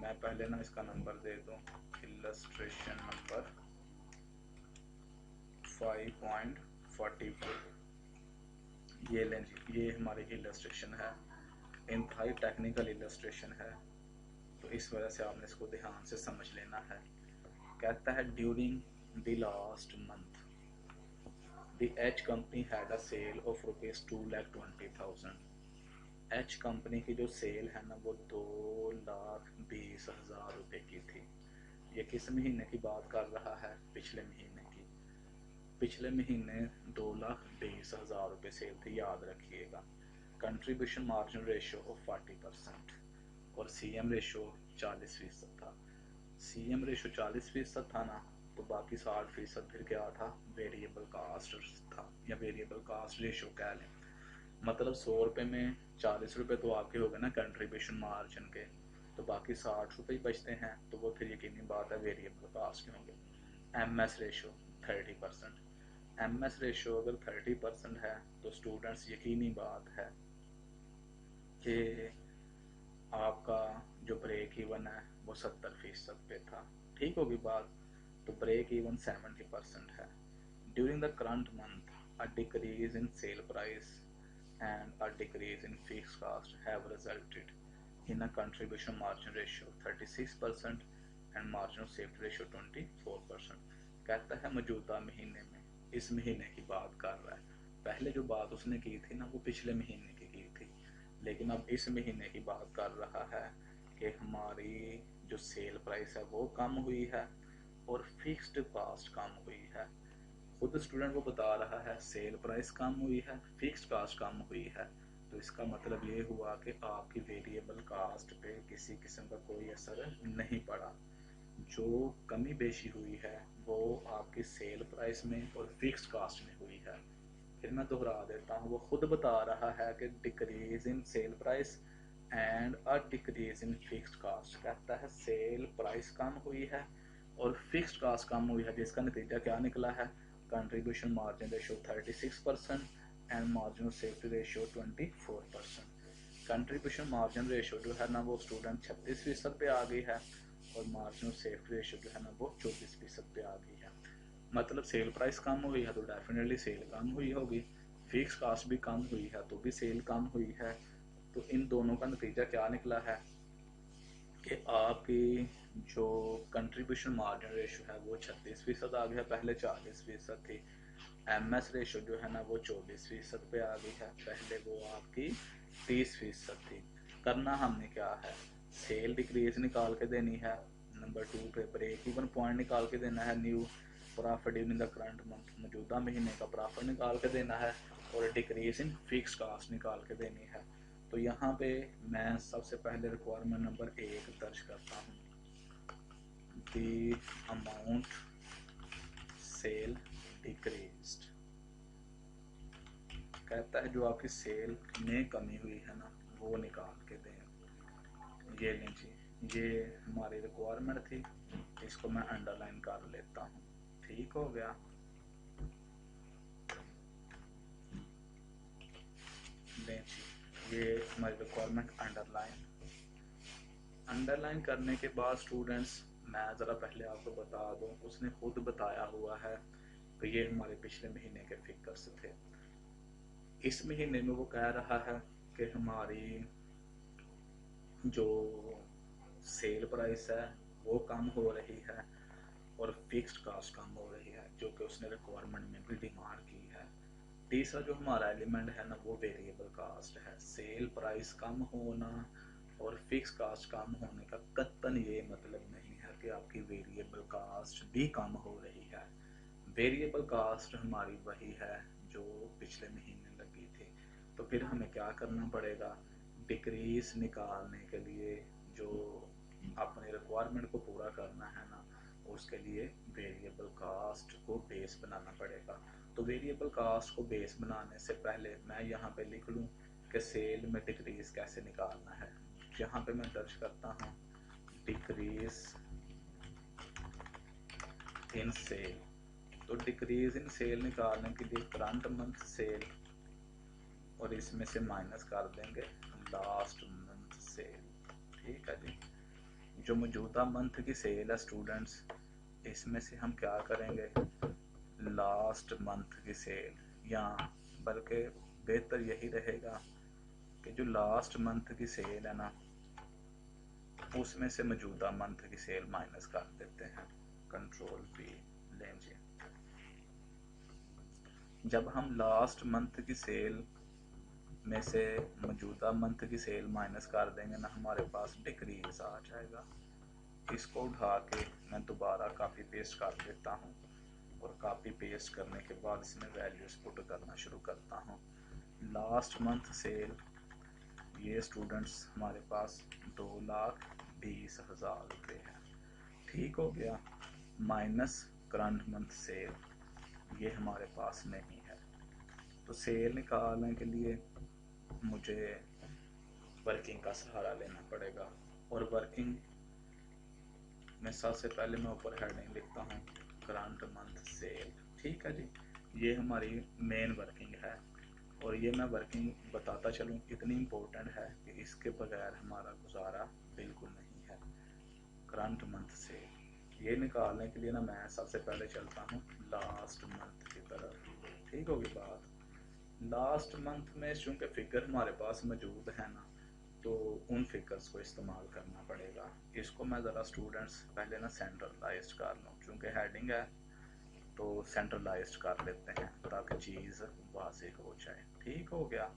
मैं पहले ना इसका नंबर दे दूँ, इलस्ट्रेशन नंबर 5.44। ये लें जी, ये हमारी इलस्ट्रेशन है, इंतहाई टेक्निकल इलस्ट्रेशन है, तो इस वजह से आपने इसको ध्यान से समझ लेना है। कहता है during the last month the H company had a sale of ₹2,20,000। H company की जो सेल है ना वो 2,20,000 रुपये की थी। ये किस महीने की बात कर रहा है? पिछले महीने की। पिछले महीने 2,20,000 रुपये सेल थी, याद रखिएगा। कंट्रीब्यूशन मार्जिन रेशो ऑफ 40% और सीएम रेशो 40% था। सीएम रेशो 40% था ना, तो बाकी 60% फिर क्या था? वेरिएबल कास्ट था, या वेरिएबल कास्ट रेशो कह लें। मतलब 100 रुपये में 40 रुपये तो आपके हो गए ना कंट्रीब्यूशन मार्जिन के, तो बाकी 60 रुपये ही बचते हैं, तो वो फिर यकीनी बात है वेरिएबल कास्ट के होंगे। MS ratio 30%। एमएस रेशो अगर 30% है तो स्टूडेंट्स यकीनी बात है कि आपका जो ब्रेक इवन है वो 70% पे था। ठीक होगी बात। तो ब्रेक इवन 70% है। During the current month a decrease in sale price and a decrease in fixed cost have resulted in a contribution margin ratio 36% and margin of safety ratio 24%। कहता है मौजूदा महीने में इस महीने की बात कर रहा है। पहले जो बात उसने की थी ना वो पिछले महीने की थी, लेकिन अब इस महीने की बात कर रहा है कि हमारी जो सेल प्राइस है वो कम हुई है और फिक्स्ड कास्ट कम हुई है। खुद स्टूडेंट को बता रहा है सेल प्राइस कम हुई है, फिक्स्ड कास्ट कम हुई है, तो इसका मतलब ये हुआ कि आपकी वेरिएबल कास्ट पे किसी किस्म का कोई असर नहीं पड़ा। जो कमी बेशी हुई है वो आपकी सेल प्राइस में और फिक्स्ड कास्ट में हुई है। फिर मैं दोहरा देता हूँ, वो खुद बता रहा है कि decrease in sale price and a decrease in fixed cost. कहता है सेल प्राइस कम हुई है और फिक्स्ड कास्ट कम हुई है, जिसका नतीजा क्या निकला है, contribution margin ratio 36% and margin of safety ratio 24%। Contribution margin ratio जो है ना वो स्टूडेंट 36% पे आ गई है और मार्जिन ऑफ सेफ्टी रेशो जो है ना वो 24% पे आ गई है। मतलब सेल प्राइस कम हुई है तो डेफिनेटली सेल कम हुई होगी, फिक्स कास्ट भी कम हुई है तो भी सेल कम हुई है। तो इन दोनों का नतीजा क्या निकला है कि आपकी जो कंट्रीब्यूशन मार्जिन रेशो है वो 36% आ गया, पहले 40% थी। MS रेशो जो है ना वो 24% पे आ गई है, पहले वो आपकी 30% थी। करना हमने क्या है, सेल डिक्रीज निकाल के देनी है, नंबर 2 पे ब्रेक इवन पॉइंट निकाल के देना है, new profit in the current month, मौजूदा महीने का प्रॉफिट निकाल के देना है, और डिक्रीज इन फिक्स कास्ट निकाल के देनी है। तो यहाँ पे मैं सबसे पहले रिक्वायरमेंट नंबर 1 दर्ज करता हूँ, द अमाउंट सेल डिक्रीज्ड। कहता है जो आपकी सेल में कमी हुई है ना वो निकाल के दें। ये लीजिए, ये हमारी रिक्वायरमेंट थी, इसको मैं अंडरलाइन कर लेता हूँ। ठीक हो गया, ये हमारी रिक्वायरमेंट अंडरलाइन करने के बाद स्टूडेंट्स मैं ज़रा पहले आपको बता दूं, उसने खुद बताया हुआ है तो ये हमारे पिछले महीने के फिगर्स थे। इस महीने में वो कह रहा है कि हमारी जो सेल प्राइस है वो कम हो रही है और फिक्स्ड कास्ट कम हो रही है, जो कि उसने रिक्वायरमेंट में भी डिमांड की है। तीसरा जो हमारा एलिमेंट है ना वो वेरिएबल कास्ट है। सेल प्राइस कम होना और फिक्स कास्ट कम होने का कतन ये मतलब नहीं है कि आपकी वेरिएबल कास्ट भी कम हो रही है। वेरिएबल कास्ट हमारी वही है जो पिछले महीने लगी थी। तो फिर हमें क्या करना पड़ेगा, डिक्रीज निकालने के लिए जो अपने रिक्वायरमेंट को पूरा करना है ना उसके लिए वेरिएबल कास्ट को बेस बनाना पड़ेगा। तो वेरिएबल कास्ट को बेस बनाने से पहले मैं यहाँ पे लिख लूँ कि सेल में डिक्रीज कैसे निकालना है। यहाँ पे मैं दर्ज करता हूँ डिक्रीज इन सेल। तो डिक्रीज इन सेल निकालने के लिए करंट मंथ सेल और इसमें से माइनस कर देंगे लास्ट मंथ सेल। ठीक है जी, जो मौजूदा मंथ की सेल है स्टूडेंट्स, इसमें से हम क्या करेंगे, लास्ट मंथ की सेल, या बल्कि बेहतर यही रहेगा कि जो लास्ट मंथ की सेल है ना उसमें से मौजूदा मंथ की सेल माइनस कर देते हैं, कंट्रोल P लेंगे। जब हम लास्ट मंथ की सेल में से मौजूदा मंथ की सेल माइनस कर देंगे ना हमारे पास डिक्रीज आ जाएगा। इसको उठा के मैं दोबारा कॉपी पेस्ट कर देता हूँ और कॉपी पेस्ट करने के बाद इसमें वैल्यूज पुट करना शुरू करता हूँ। लास्ट मंथ सेल ये स्टूडेंट्स हमारे पास 2,20,000 रुपये है। ठीक हो गया, माइनस करंट मंथ सेल ये हमारे पास नहीं है। तो सेल निकालने के लिए मुझे वर्किंग का सहारा लेना पड़ेगा, और वर्किंग में सबसे पहले मैं ऊपर हेडिंग लिखता हूँ करंट मंथ सेल। ठीक है जी, ये हमारी मेन वर्किंग है और ये मैं वर्किंग बताता चलूँ इतनी इम्पोर्टेंट है कि इसके बगैर हमारा गुजारा बिल्कुल नहीं है। करंट मंथ सेल ये निकालने के लिए ना मैं सबसे पहले चलता हूँ लास्ट मंथ की तरफ। ठीक होगी बात, लास्ट मंथ में चूँकि फिगर हमारे पास मौजूद है ना तो उन फिगर्स को इस्तेमाल करना पड़ेगा। इसको मैं ज़रा स्टूडेंट्स पहले ना सेंट्रलाइज कर लूँ, चूँकि हेडिंग है तो सेंट्रलाइज्ड कर लेते हैं ताकि चीज़ वाज़ेह हो जाए। ठीक हो गया।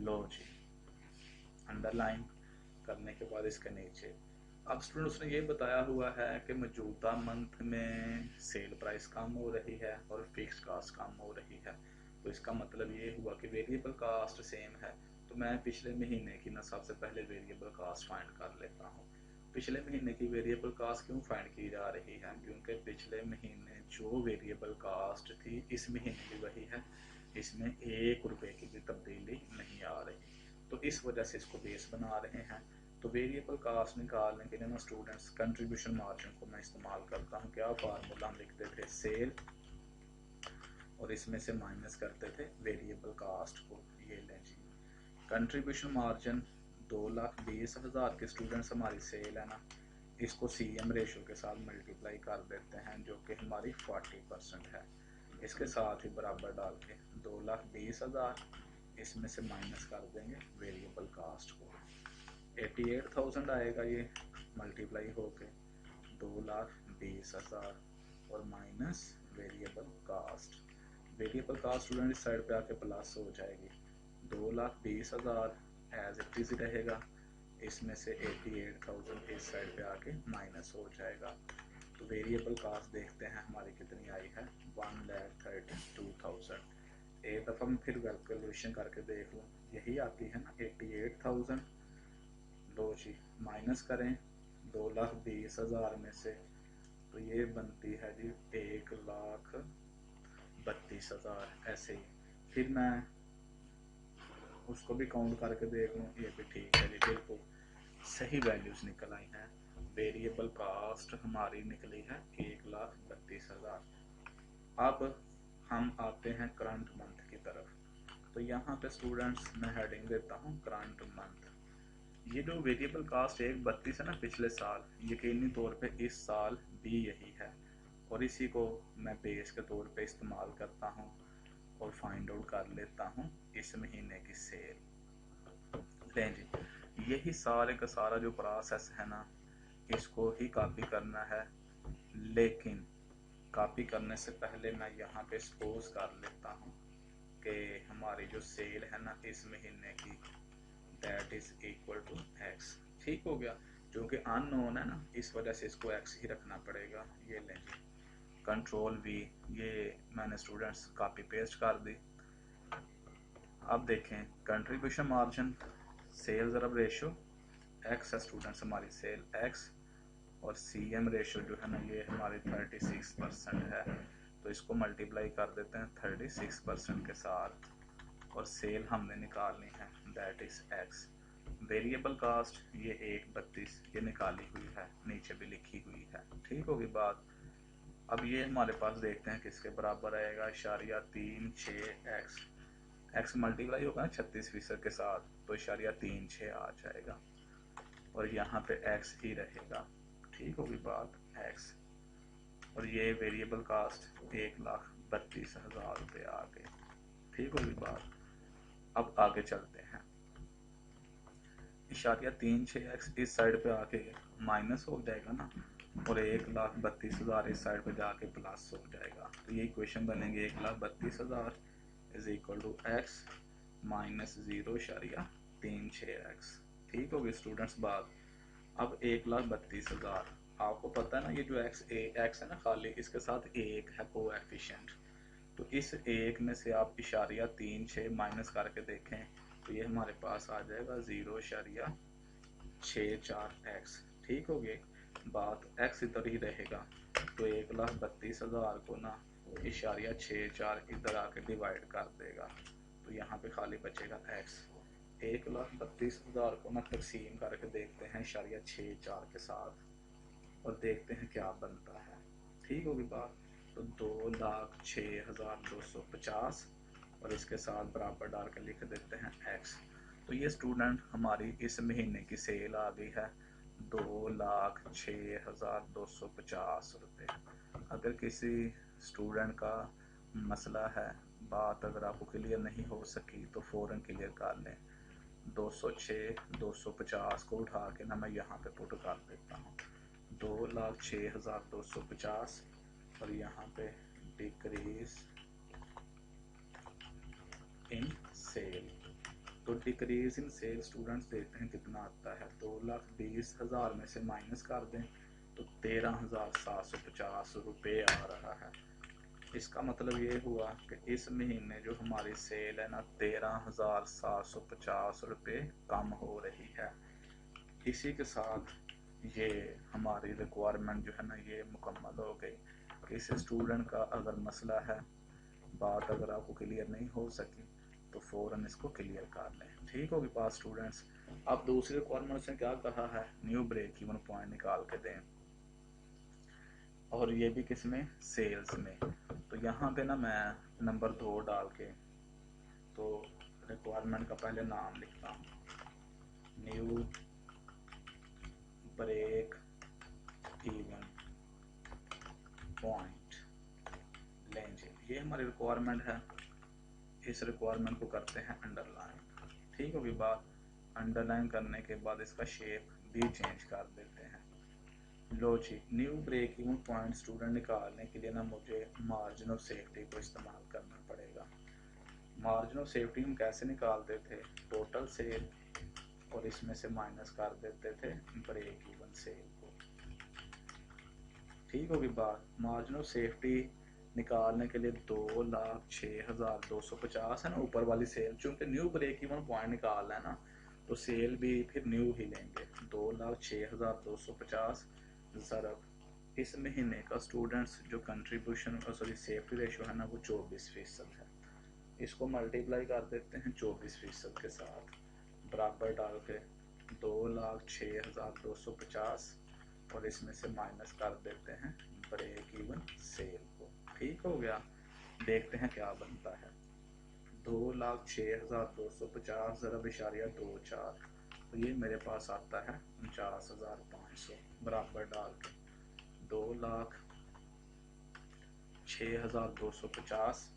लो जी, अंडरलाइन करने के बाद इसके नीचे अब स्टूडेंट्स ने ये बताया हुआ है कि मौजूदा मंथ में सेल प्राइस कम हो रही है और फिक्स्ड कास्ट कम हो रही है। तो इसका मतलब ये हुआ कि वेरिएबल कास्ट सेम है। तो मैं पिछले महीने की ना सबसे पहले वेरिएबल कास्ट फाइंड कर लेता हूँ। पिछले महीने की वेरिएबल कास्ट क्यों फाइंड की जा रही है? क्योंकि पिछले महीने जो वेरिएबल कास्ट थी इस महीने भी वही है, इसमें 1 रुपये की भी तब्दीली नहीं आ रही। तो इस वजह से इसको बेस बना रहे हैं। तो वेरिएबल कास्ट निकालने के लिए ना स्टूडेंट्स कंट्रीब्यूशन मार्जिन को मैं इस्तेमाल करता हूँ। क्या फार्मूला हम लिखते थे? सेल, और इसमें से माइनस करते थे वेरिएबल कास्ट को। ये लें जी, कंट्रीब्यूशन मार्जिन 2,20,000 के स्टूडेंट्स हमारी सेल है ना, इसको CM रेशो के साथ मल्टीप्लाई कर देते हैं जो कि हमारी 40% है। इसके साथ ही बराबर डाल के 2,20,000 इसमें से माइनस कर देंगे वेरिएबल कास्ट को। 88,000 आएगा ये मल्टीप्लाई होके 2,20,000 और minus variable cost. Variable cost student इस साइड पे आके प्लस हो जाएगी। 2,20,000 एज इट इज रहेगा, इसमें से 88,000 इस साइड पे आके माइनस हो जाएगा। तो वेरिएबल कास्ट देखते हैं हमारी कितनी आई है, 1,32,000। एक दफ़ा मैं फिर कैलकुलेशन करके देख लूँ, यही आती है ना 88,000। लो जी, माइनस करें 2,20,000 में से, तो ये बनती है जी 1,32,000। ऐसे ही फिर मैं उसको भी काउंट करके देख लूँ, ये भी ठीक है जी, बिल्कुल सही वैल्यूज निकल आई हैं। वेरिएबल कास्ट हमारी निकली है 1,32,000। अब हम आते हैं करंट मंथ की तरफ। तो यहाँ पे स्टूडेंट्स मैं हेडिंग देता हूँ करंट मंथ। ये जो वेरिएबल कास्ट 1,32 है ना पिछले साल, यकीनी तौर पे इस साल भी यही है और इसी को मैं बेस के तौर पे इस्तेमाल करता हूँ और फाइंड आउट कर लेता हूँ इस महीने की सेल। लें जी, यही सारे का सारा जो प्रोसेस है ना, इसको ही कॉपी करना है। लेकिन कॉपी करने से पहले मैं यहाँ पे सपोज कर लेता हूँ कि हमारी जो सेल है ना इस महीने की, that is equal to x। ठीक हो गया, क्योंकि अननोन है ना इस वजह से इसको x ही रखना पड़ेगा। ये लें जी, Ctrl+V, ये मैंने स्टूडेंट्स कॉपी पेस्ट कर दी। अब देखें कंट्रीब्यूशन मार्जिन, सेल्स अरब रेशो x है स्टूडेंट्स, हमारी सेल x, और CM रेशो जो है ना ये हमारी 36% है। तो इसको मल्टीप्लाई कर देते हैं 36% के साथ, और सेल हमने निकालनी है, that is x। Variable cost ये 1,32 ये निकाली हुई है, नीचे भी लिखी हुई है। ठीक होगी बात। अब ये हमारे पास देखते हैं किसके बराबर आएगा, 0.36x। x मल्टीप्लाई होगा ना 36% के साथ, तो 0.36 आ जाएगा और यहाँ पे x ही रहेगा। ठीक होगी बात, x। और ये वेरिएबल कास्ट 1,32,000 रुपये आ गए। ठीक होगी बात। अब आगे चलते हैं, 0.36x इस साइड पे आके माइनस हो जाएगा ना, और 1,32,000 इस साइड पे जाके प्लस हो जाएगा। तो ये इक्वेशन बनेंगे 1,32,000 is equal to x minus 0.36x। ठीक होगी स्टूडेंट्स बात। अब 1,32,000, आपको पता है ना ये जो x है ना खाली, इसके साथ 1 है कोएफिशिएंट। तो इस 1 में से आप 0.36 माइनस करके देखें तो ये हमारे पास आ जाएगा 0.64x। ठीक हो गई बात, x इधर ही रहेगा, तो 1,32,000 को ना 0.64 इधर आके डिवाइड कर देगा, तो यहाँ पे खाली बचेगा x। 1,32,000 को ना तकसीम करके देखते हैं 0.64 के साथ और देखते हैं क्या बनता है। ठीक होगी बात। तो 2,06,250 और इसके साथ बराबर डाल के लिख देते हैं x। तो ये स्टूडेंट हमारी इस महीने की सेल आ गई है 2,06,250 रुपये। अगर किसी स्टूडेंट का मसला है, बात अगर आपको क्लियर नहीं हो सकी तो फ़ौरन क्लियर कर लें। 206,250 को उठा के ना मैं यहाँ पे पुट कर देता हूँ, 2,06,250 और यहाँ पे डिक्रीज इन सेल। तो डिक्रीज इन सेल स्टूडेंट्स देखते हैं कितना आता है, 2,20,000 में से माइनस कर दें तो 13,750 रुपये आ रहा है। इसका मतलब ये हुआ कि इस महीने जो हमारी सेल है ना 13,750 रुपये कम हो रही है। इसी के साथ ये हमारी रिक्वायरमेंट जो है ना ये मुकम्मल हो गई। किस स्टूडेंट का अगर मसला है, बात अगर आपको क्लियर नहीं हो सकी तो फ़ौरन इसको क्लियर कर लें। ठीक होगी बात स्टूडेंट्स। अब दूसरी रिक्वायरमेंट से क्या कहा है, न्यू ब्रेक इवन पॉइंट निकाल के दें, और ये भी किस में, सेल्स में। तो यहाँ पे ना मैं नंबर 2 डाल के तो रिक्वायरमेंट का पहले नाम लिखता हूँ, न्यू ब्रेक इवन पॉइंट। लें जी, ये हमारी रिक्वायरमेंट है। इस रिक्वायरमेंट को करते हैं अंडरलाइन। ठीक होगी बात। अंडरलाइन करने के बाद इसका शेप भी चेंज कर देते हैं। लो जी, new break even point student निकालने के लिए ना मुझे मार्जिन ऑफ सेफ्टी को इस्तेमाल करना पड़ेगा। मार्जिन ऑफ सेफ्टी हम कैसे निकालते थे, टोटल सेल और इसमें से माइनस कर देते थे ब्रेक इवन सेल को। ठीक होगी बात। मार्जिन ऑफ सेफ्टी निकालने के लिए 2,06,250 है ना ऊपर वाली सेल, चूंकि न्यू ब्रेक इवन पॉइंट निकालना है ना तो सेल भी फिर न्यू ही लेंगे। 2,06,250 ज़रब इस महीने का स्टूडेंट्स जो कंट्रीब्यूशन सॉरी सेफ्टी रेशो है ना वो 24% है। इसको मल्टीप्लाई कर देते हैं 24% के साथ, बराबर डाल के 2,06,250 और इसमें से माइनस कर देते हैं ब्रेक इवन सेल को। ठीक हो गया। देखते हैं क्या बनता है। 2,06,250 ज़रब इशारिया 24, तो ये मेरे पास आता है 49,500, बराबर डाल के 2,06,250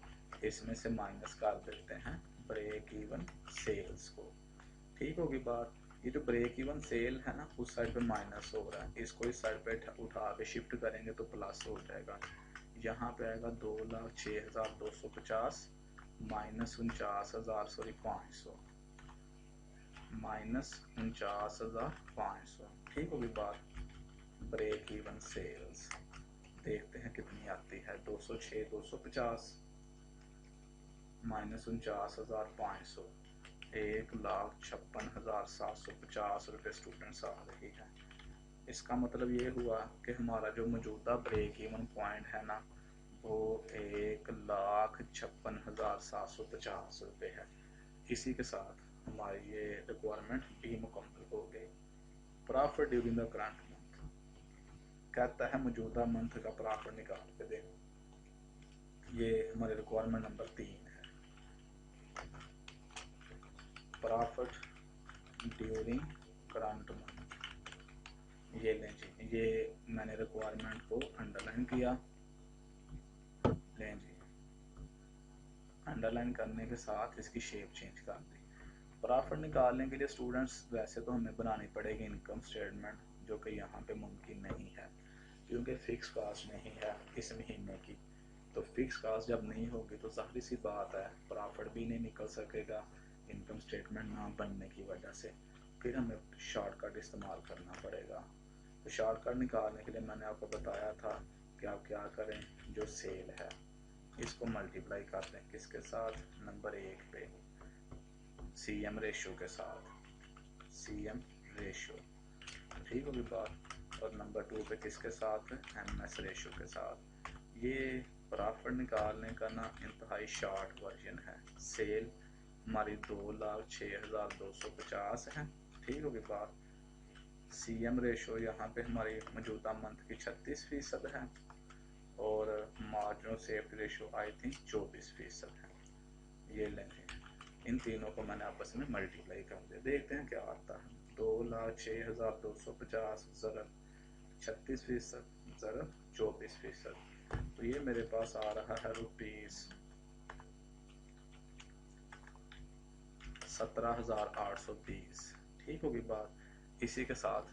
इसमें से माइनस कर देते हैं ब्रेक इवन सेल्स को। ठीक होगी बात। ये जो ब्रेक इवन सेल है ना उस साइड पे माइनस हो रहा है, इसको इस साइड पे उठा के शिफ्ट करेंगे तो प्लस हो जाएगा। यहाँ पे आएगा 2,06,250 माइनस 49,500 माइनस 49,500। ठीक होगी बात। ब्रेक इवन सेल्स देखते हैं कितनी आती है, 206,250 माइनस 49,500, 1,56,750 रुपये स्टूडेंट्स आ रही है। इसका मतलब ये हुआ कि हमारा जो मौजूदा ब्रेक इवन पॉइंट है ना वो 1,56,750 रुपये है। इसी के साथ हमारी ये रिक्वायरमेंट भी मुकम्मल हो गई। Profit during the current month कहता है मौजूदा मंथ का प्रॉफिट निकाल के दे। ये हमारी रिक्वायरमेंट नंबर 3 है, प्रॉफिट ड्यूरिंग करंट मंथ। ये लें जी, ये मैंने रिक्वायरमेंट को अंडरलाइन किया। लें जी, अंडरलाइन करने के साथ इसकी शेप चेंज कर दी। प्रॉफिट निकालने के लिए स्टूडेंट्स वैसे तो हमें बनानी पड़ेगी इनकम स्टेटमेंट, जो कि यहाँ पे मुमकिन नहीं है क्योंकि फिक्स कास्ट नहीं है इस महीने की। तो फिक्स कास्ट जब नहीं होगी तो जाहिर सी बात है प्रॉफिट भी नहीं निकल सकेगा इनकम स्टेटमेंट ना बनने की वजह से। फिर हमें शॉर्टकट इस्तेमाल करना पड़ेगा। तो शॉर्टकट निकालने के लिए मैंने आपको बताया था कि आप क्या करें, जो सेल है इसको मल्टीप्लाई कर दें किसके साथ, नंबर 1 पे CM रेशो के साथ, CM रेशो। ठीक होगी बात। और नंबर 2 पे किसके साथ, MS रेशो के साथ। ये प्रॉफिट निकालने का ना इंतहाई शॉर्ट वर्जन है। सेल हमारी 2,06,250 है। ठीक होगी बात। CM रेशो यहाँ पे हमारी मौजूदा मंथ की 36% है और margin safety ratio I think 24% है। ये लेंगे, इन तीनों को मैंने आपस में मल्टीप्लाई कर दिया। देखते हैं क्या आता है। 2,06,250 ज़रब 36% ज़रब 24%, तो ये मेरे पास आ रहा है ₹17,830। ठीक होगी बात। इसी के साथ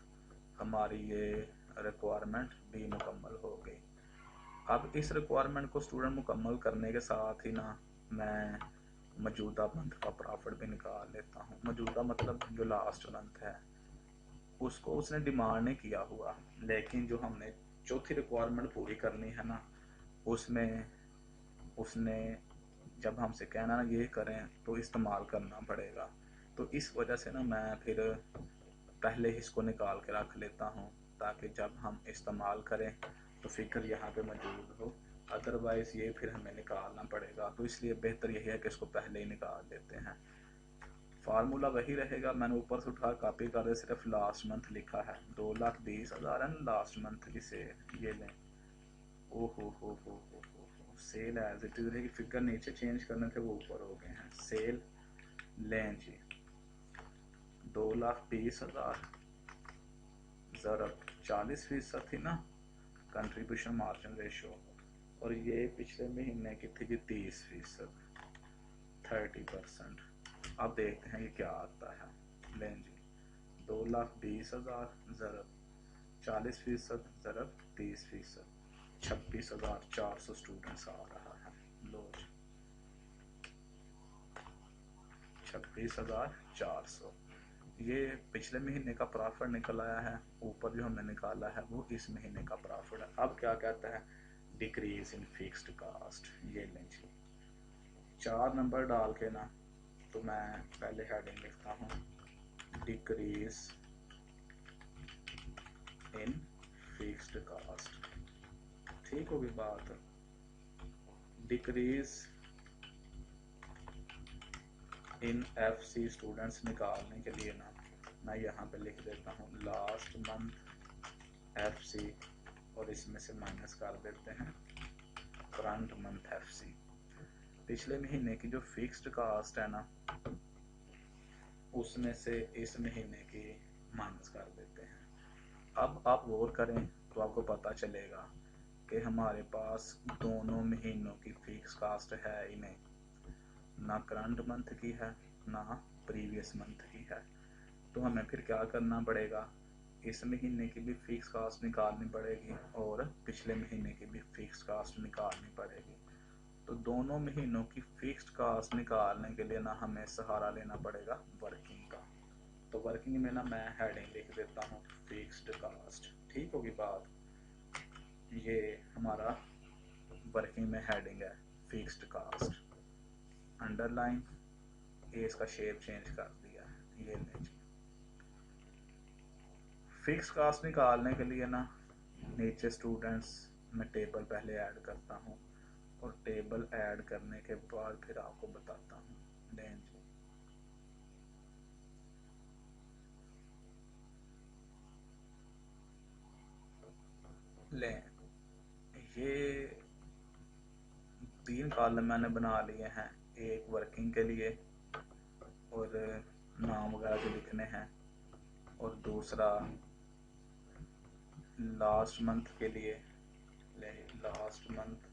हमारी ये रिक्वायरमेंट भी मुकम्मल हो गई। अब इस रिक्वायरमेंट को स्टूडेंट मुकम्मल करने के साथ ही ना मैं मौजूदा मंथ का प्रॉफिट भी निकाल लेता हूँ। मौजूदा मतलब जो लास्ट मंथ है उसको उसने डिमांड नहीं किया हुआ, लेकिन जो हमने चौथी रिक्वायरमेंट पूरी करनी है ना उसमें उसने जब हमसे कहना ना ये करें तो इस्तेमाल करना पड़ेगा। तो इस वजह से ना मैं फिर पहले ही इसको निकाल के रख लेता हूँ ताकि जब हम इस्तेमाल करें तो फिगर यहाँ पे मौजूद हो, अदरवाइज़ ये फिर हमें निकालना पड़ेगा। तो इसलिए बेहतर यही है कि इसको पहले ही निकाल लेते हैं। फार्मूला वही रहेगा, मैंने ऊपर से उठा कॉपी कर दे, सिर्फ लास्ट मंथ लिखा है 2,20,000 है ना लास्ट मंथ की सेल। ये लें, ओ हो सेल एज इट इज रहेगी, फिगर नीचे चेंज करने थे वो ऊपर हो गए हैं। सेल लें जी 2,20,000 ज़रब 40% थी ना कंट्रीब्यूशन मार्जिन रेशो, और ये पिछले महीने की थी जी 30%, 30%। अब देखते हैं ये क्या आता है। लें जी 2,20,000 ज़रब 40% ज़रब 30%, 26,400 स्टूडेंट्स आ रहा है। लो 26,400, ये पिछले महीने का प्रॉफिट निकल आया है। ऊपर जो हमने निकाला है वो इस महीने का प्रॉफिट है। अब क्या कहता है, डिक्रीज इन फिक्स्ड कास्ट। ये लें जी 4 नंबर डाल के ना, तो मैं पहले हेडिंग लिखता हूँ डिक्रीज इन फिक्स्ड कास्ट। ठीक होगी बात। डिक्रीज इन FC स्टूडेंट्स निकालने के लिए ना मैं यहाँ पे लिख देता हूँ लास्ट मंथ FC, और इसमें से माइनस कर देते हैं करंट मंथ FC। पिछले महीने की जो फिक्स्ड कास्ट है ना उसमें से इस महीने की माइनस कर देते हैं। अब आप गौर करें तो आपको पता चलेगा कि हमारे पास दोनों महीनों की फिक्स कास्ट है ही नहीं, ना करंट मंथ की है ना प्रीवियस मंथ की है। तो हमें फिर क्या करना पड़ेगा, इस महीने की भी फिक्स कास्ट निकालनी पड़ेगी और पिछले महीने की भी फिक्स कास्ट निकालनी पड़ेगी। तो दोनों महीनों की फिक्स्ड कास्ट निकालने के लिए ना हमें सहारा लेना पड़ेगा वर्किंग का। तो वर्किंग में ना मैं हेडिंग लिख देता हूँ फिक्स्ड कास्ट। ठीक होगी बात। ये हमारा वर्किंग में हेडिंग है फिक्स्ड कास्ट, अंडरलाइन, ये इसका शेप चेंज कर दिया है। ये लें जी फिक्स कास्ट निकालने के लिए ना नीचे स्टूडेंट्स में टेबल पहले ऐड करता हूँ, और टेबल ऐड करने के बाद फिर आपको बताता हूँ। लें जी लें, ये 3 कॉलम मैंने बना लिए हैं, एक वर्किंग के लिए और नाम वगैरह जो लिखने हैं, और दूसरा लास्ट मंथ के लिए लास्ट मंथ।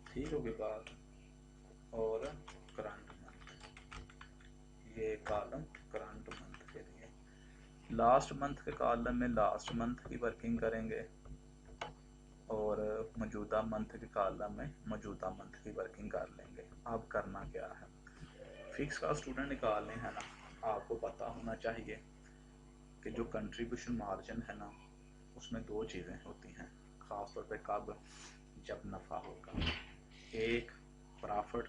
ठीक होगी बात। और करंट मंथ, ये कॉलम करंट मंथ के लिए। लास्ट मंथ के कॉलम में लास्ट मंथ की वर्किंग करेंगे और मौजूदा मंथ के कॉलम में मौजूदा मंथ की वर्किंग कर लेंगे। अब करना क्या है, फिक्स का स्टूडेंट निकालने हैं ना, आपको पता होना चाहिए कि जो कंट्रीब्यूशन मार्जिन है ना उसमें 2 चीज़ें होती हैं ख़ास तौर पे, कब, जब नफ़ा होगा। एक प्रॉफिट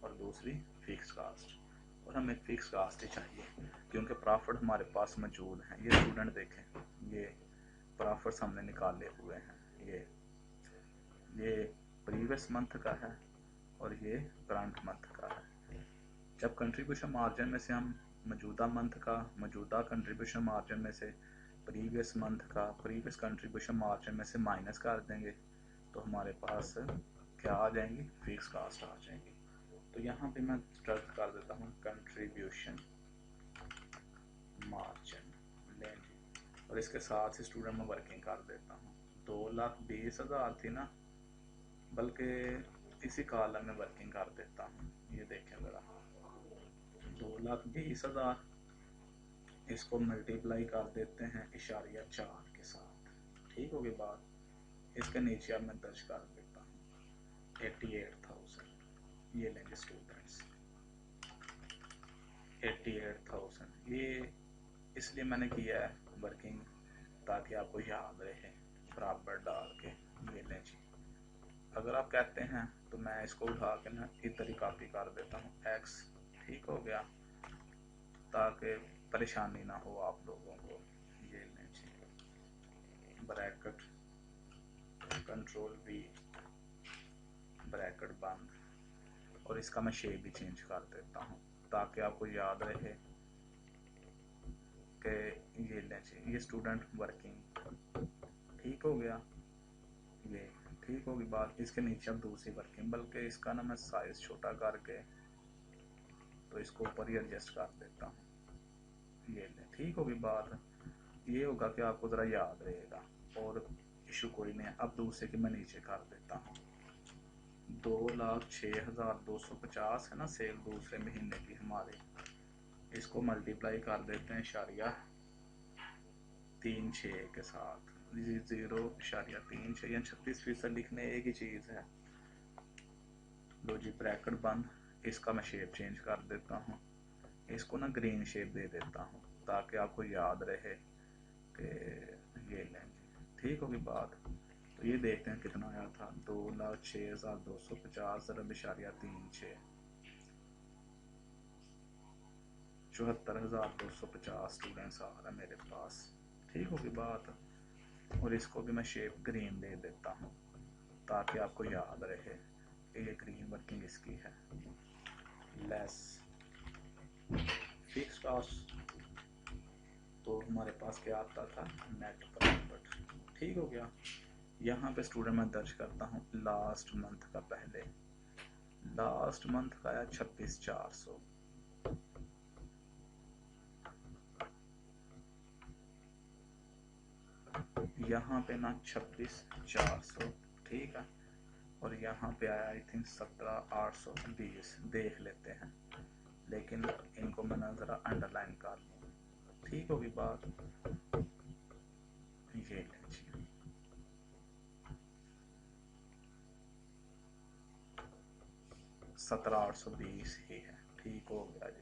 और दूसरी फिक्स कास्ट। और हमें फिक्स कास्ट ही चाहिए क्योंकि प्रॉफिट हमारे पास मौजूद है। ये स्टूडेंट देखें, ये प्रॉफिट्स हमने निकाले हुए हैं। ये प्रीवियस मंथ का है और ये करंट मंथ का है। जब कंट्रीब्यूशन मार्जिन में से हम मौजूदा मंथ का मौजूदा कंट्रीब्यूशन मार्जिन में से प्रीवियस मंथ का प्रीवियस कंट्रीब्यूशन मार्जिन में से माइनस कर देंगे तो हमारे पास क्या आ जाएंगी, फिक्स कास्ट आ जाएंगी। तो यहाँ पे मैं दर्ज कर देता हूँ कंट्रीब्यूशन मार्जिन लें जी, और इसके साथ ही स्टूडेंट में वर्किंग कर देता हूँ। 2,20,000 थी ना, बल्कि इसी कॉलम में वर्किंग कर देता हूँ। ये देखें ज़रा 2,20,000, इसको मल्टीप्लाई कर देते हैं 0.4 के साथ। ठीक होगी बात। इसके नीचे अब मैं दर्ज कर देता हूँ 88,000। ये लेंगे स्टूडेंट्स 88,000। ये इसलिए मैंने किया है वर्किंग ताकि आपको याद रहे बराबर डाल के। ये लें जी। अगर आप कहते हैं तो मैं इसको उठा के ना इधर ही कॉपी कर देता हूँ x। ठीक हो गया, ताकि परेशानी ना हो आप लोगों को। ये लें जी, ब्रैकेट कंट्रोल V, ब्रैकेट बंद, और इसका मैं शेप भी चेंज कर देता हूँ ताकि आपको याद रहे कि ये लें जी, ये स्टूडेंट वर्किंग। ठीक हो गया, ये ठीक होगी बात। इसके नीचे अब दूसरी वर्किंग, बल्कि इसका ना मैं साइज छोटा करके तो इसको ऊपर ही एडजस्ट कर देता हूँ। ये ले, ठीक होगी बात। ये होगा कि आपको ज़रा याद रहेगा और इशू कोई नहीं है। अब दूसरे की मैं नीचे कर देता हूँ। 2,06,250 है ना सेल दूसरे महीने की हमारी। इसको मल्टीप्लाई कर देते हैं इशारिया 36 के साथ। 0.36 या 36% लिखने एक ही चीज़ है। लो जी, ब्रैकेट बंद। इसका मैं शेप चेंज कर देता हूँ, इसको ना ग्रीन शेप दे देता हूँ ताकि आपको याद रहे कि ये लेंगे। ठीक होगी बात। तो ये देखते हैं कितना आया था। 2,06,250 0.36 74,250 स्टूडेंट्स आ रहा है मेरे पास। ठीक होगी बात। और इसको भी मैं शेप ग्रीन दे देता हूँ ताकि आपको याद रहे कि ये ग्रीन वर्किंग इसकी है। लेस फिक्स कॉस्ट, तो हमारे पास क्या आता था, नेट प्रॉफिट। ठीक हो गया। यहाँ पे स्टूडेंट मैं दर्ज करता हूँ लास्ट मंथ का। पहले लास्ट मंथ का आया 26,400। यहाँ पे ना 26,400, ठीक है। और यहाँ पे आया आई थिंक 17,820। देख लेते हैं, लेकिन इनको मैं ज़रा अंडरलाइन कर लूँ। ठीक होगी बात। ये लीजिए, 17,820 ही है। ठीक हो गया जी।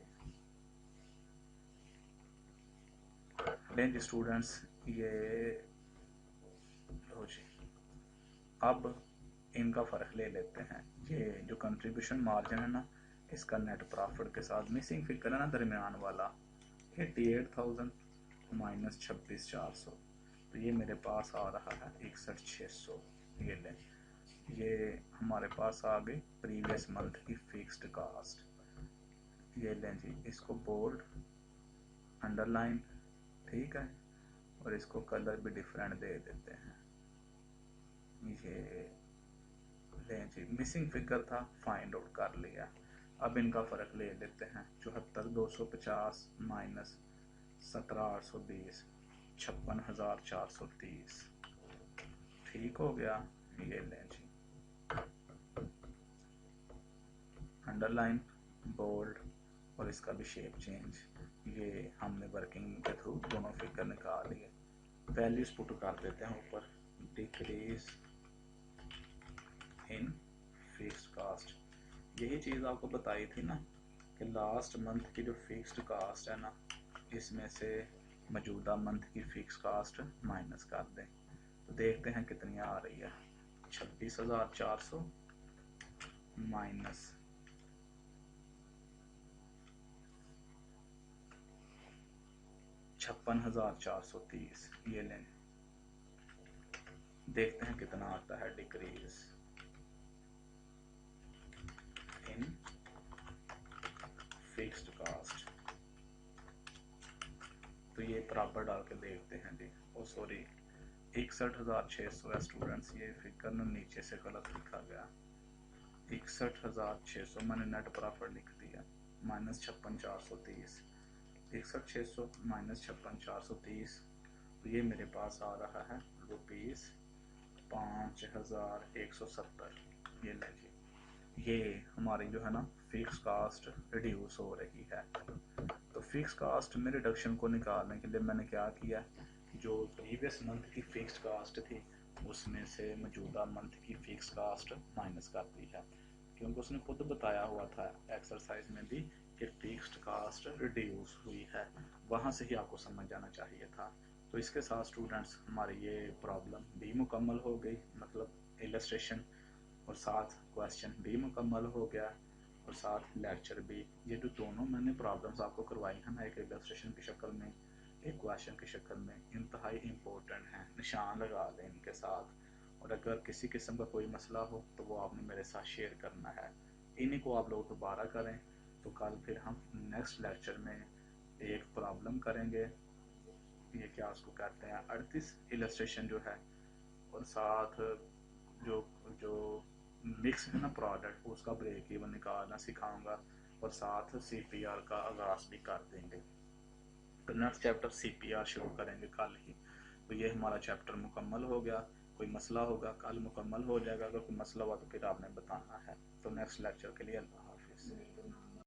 लें जी स्टूडेंट्स, ये लो जी। अब इनका फ़र्क ले लेते हैं। ये जो कंट्रीब्यूशन मार्जिन है ना, इसका नेट प्रॉफिट के साथ मिसिंग फिगर है ना दरमियान वाला, 88,000 माइनस 26,400, तो ये मेरे पास आ रहा है 61,600। ये लें, ये हमारे पास आ गई प्रीवियस मंथ की फिक्स्ड कास्ट। ये लें जी, इसको बोल्ड अंडरलाइन, ठीक है, और इसको कलर भी डिफरेंट दे देते हैं। ये लें जी, मिसिंग फिगर था, फाइंड आउट कर लिया। अब इनका फ़र्क ले लेते हैं। 74,250 माइनस 17,820, 56,430। ठीक हो गया। ये लें जी, अंडरलाइन, बोल्ड, और इसका भी शेप चेंज। ये हमने वर्किंग के थ्रू दोनों फिगर निकाल लिए। वैल्यूज पुट कर देते हैं ऊपर। डिक्रीज इन फिक्स्ड कास्ट, यही चीज़ आपको बताई थी ना कि लास्ट मंथ की जो फिक्स्ड कास्ट है ना, इसमें से मौजूदा मंथ की फिक्स कास्ट माइनस कर दें। तो देखते हैं कितनी आ रही है। 26,400 माइनस 56,430। ये लें, देखते हैं कितना आता है डिक्रीज इन फिक्स्ड कास्ट। तो ये बराबर डाल के देखते हैं जी। ओ सॉरी, 61,600 है स्टूडेंट्स। ये फिगर ना नीचे से गलत लिखा गया। 61,600 मैंने नेट प्रॉफिट लिख दिया, माइनस 56,430। 61,600 माइनस 56,430, तो ये मेरे पास आ रहा है रुपीज़ 5,170। ये लीजिए, ये हमारी जो है ना फिक्स कास्ट रिड्यूस हो रही है। तो फिक्स कास्ट में रिडक्शन को निकालने के लिए मैंने क्या किया, जो प्रीवियस मंथ की फिक्स्ड कास्ट थी उसमें से मौजूदा मंथ की फिक्स कास्ट माइनस करती है, क्योंकि उसने खुद बताया हुआ था एक्सरसाइज में भी कि फिक्स्ड कास्ट रिड्यूस हुई है, वहाँ से ही आपको समझ जाना चाहिए था। तो इसके साथ स्टूडेंट्स हमारी ये प्रॉब्लम भी मुकम्मल हो गई, मतलब इलस्ट्रेशन, और साथ क्वेश्चन भी मुकम्मल हो गया, और साथ लेक्चर भी। ये जो दोनों मैंने प्रॉब्लम्स आपको करवाई हैं ना, एक इलस्ट्रेशन की शक्ल में, एक क्वेश्चन की शक्ल में, इंतहाई इम्पोर्टेंट हैं, निशान लगा लें इनके साथ। और अगर किसी किस्म का कोई मसला हो तो वो आपने मेरे साथ शेयर करना है, इन्हीं को आप लोग दोबारा करें। तो कल फिर हम नेक्स्ट लेक्चर में एक प्रॉब्लम करेंगे, ये क्या उसको कहते हैं, 38 इलस्ट्रेशन जो है, और साथ जो जो मिक्स है ना प्रोडक्ट, उसका ब्रेक इवन निकालना सिखाऊंगा, और साथ सीपीआर का आगाज भी कर देंगे। तो नेक्स्ट चैप्टर सीपीआर शुरू करेंगे कल ही। तो ये हमारा चैप्टर मुकम्मल हो गया। कोई मसला होगा कल मुकम्मल हो जाएगा, अगर कोई मसला हुआ तो फिर आपने बताना है। तो नेक्स्ट लेक्चर के लिए अल्लाह हाफिज़।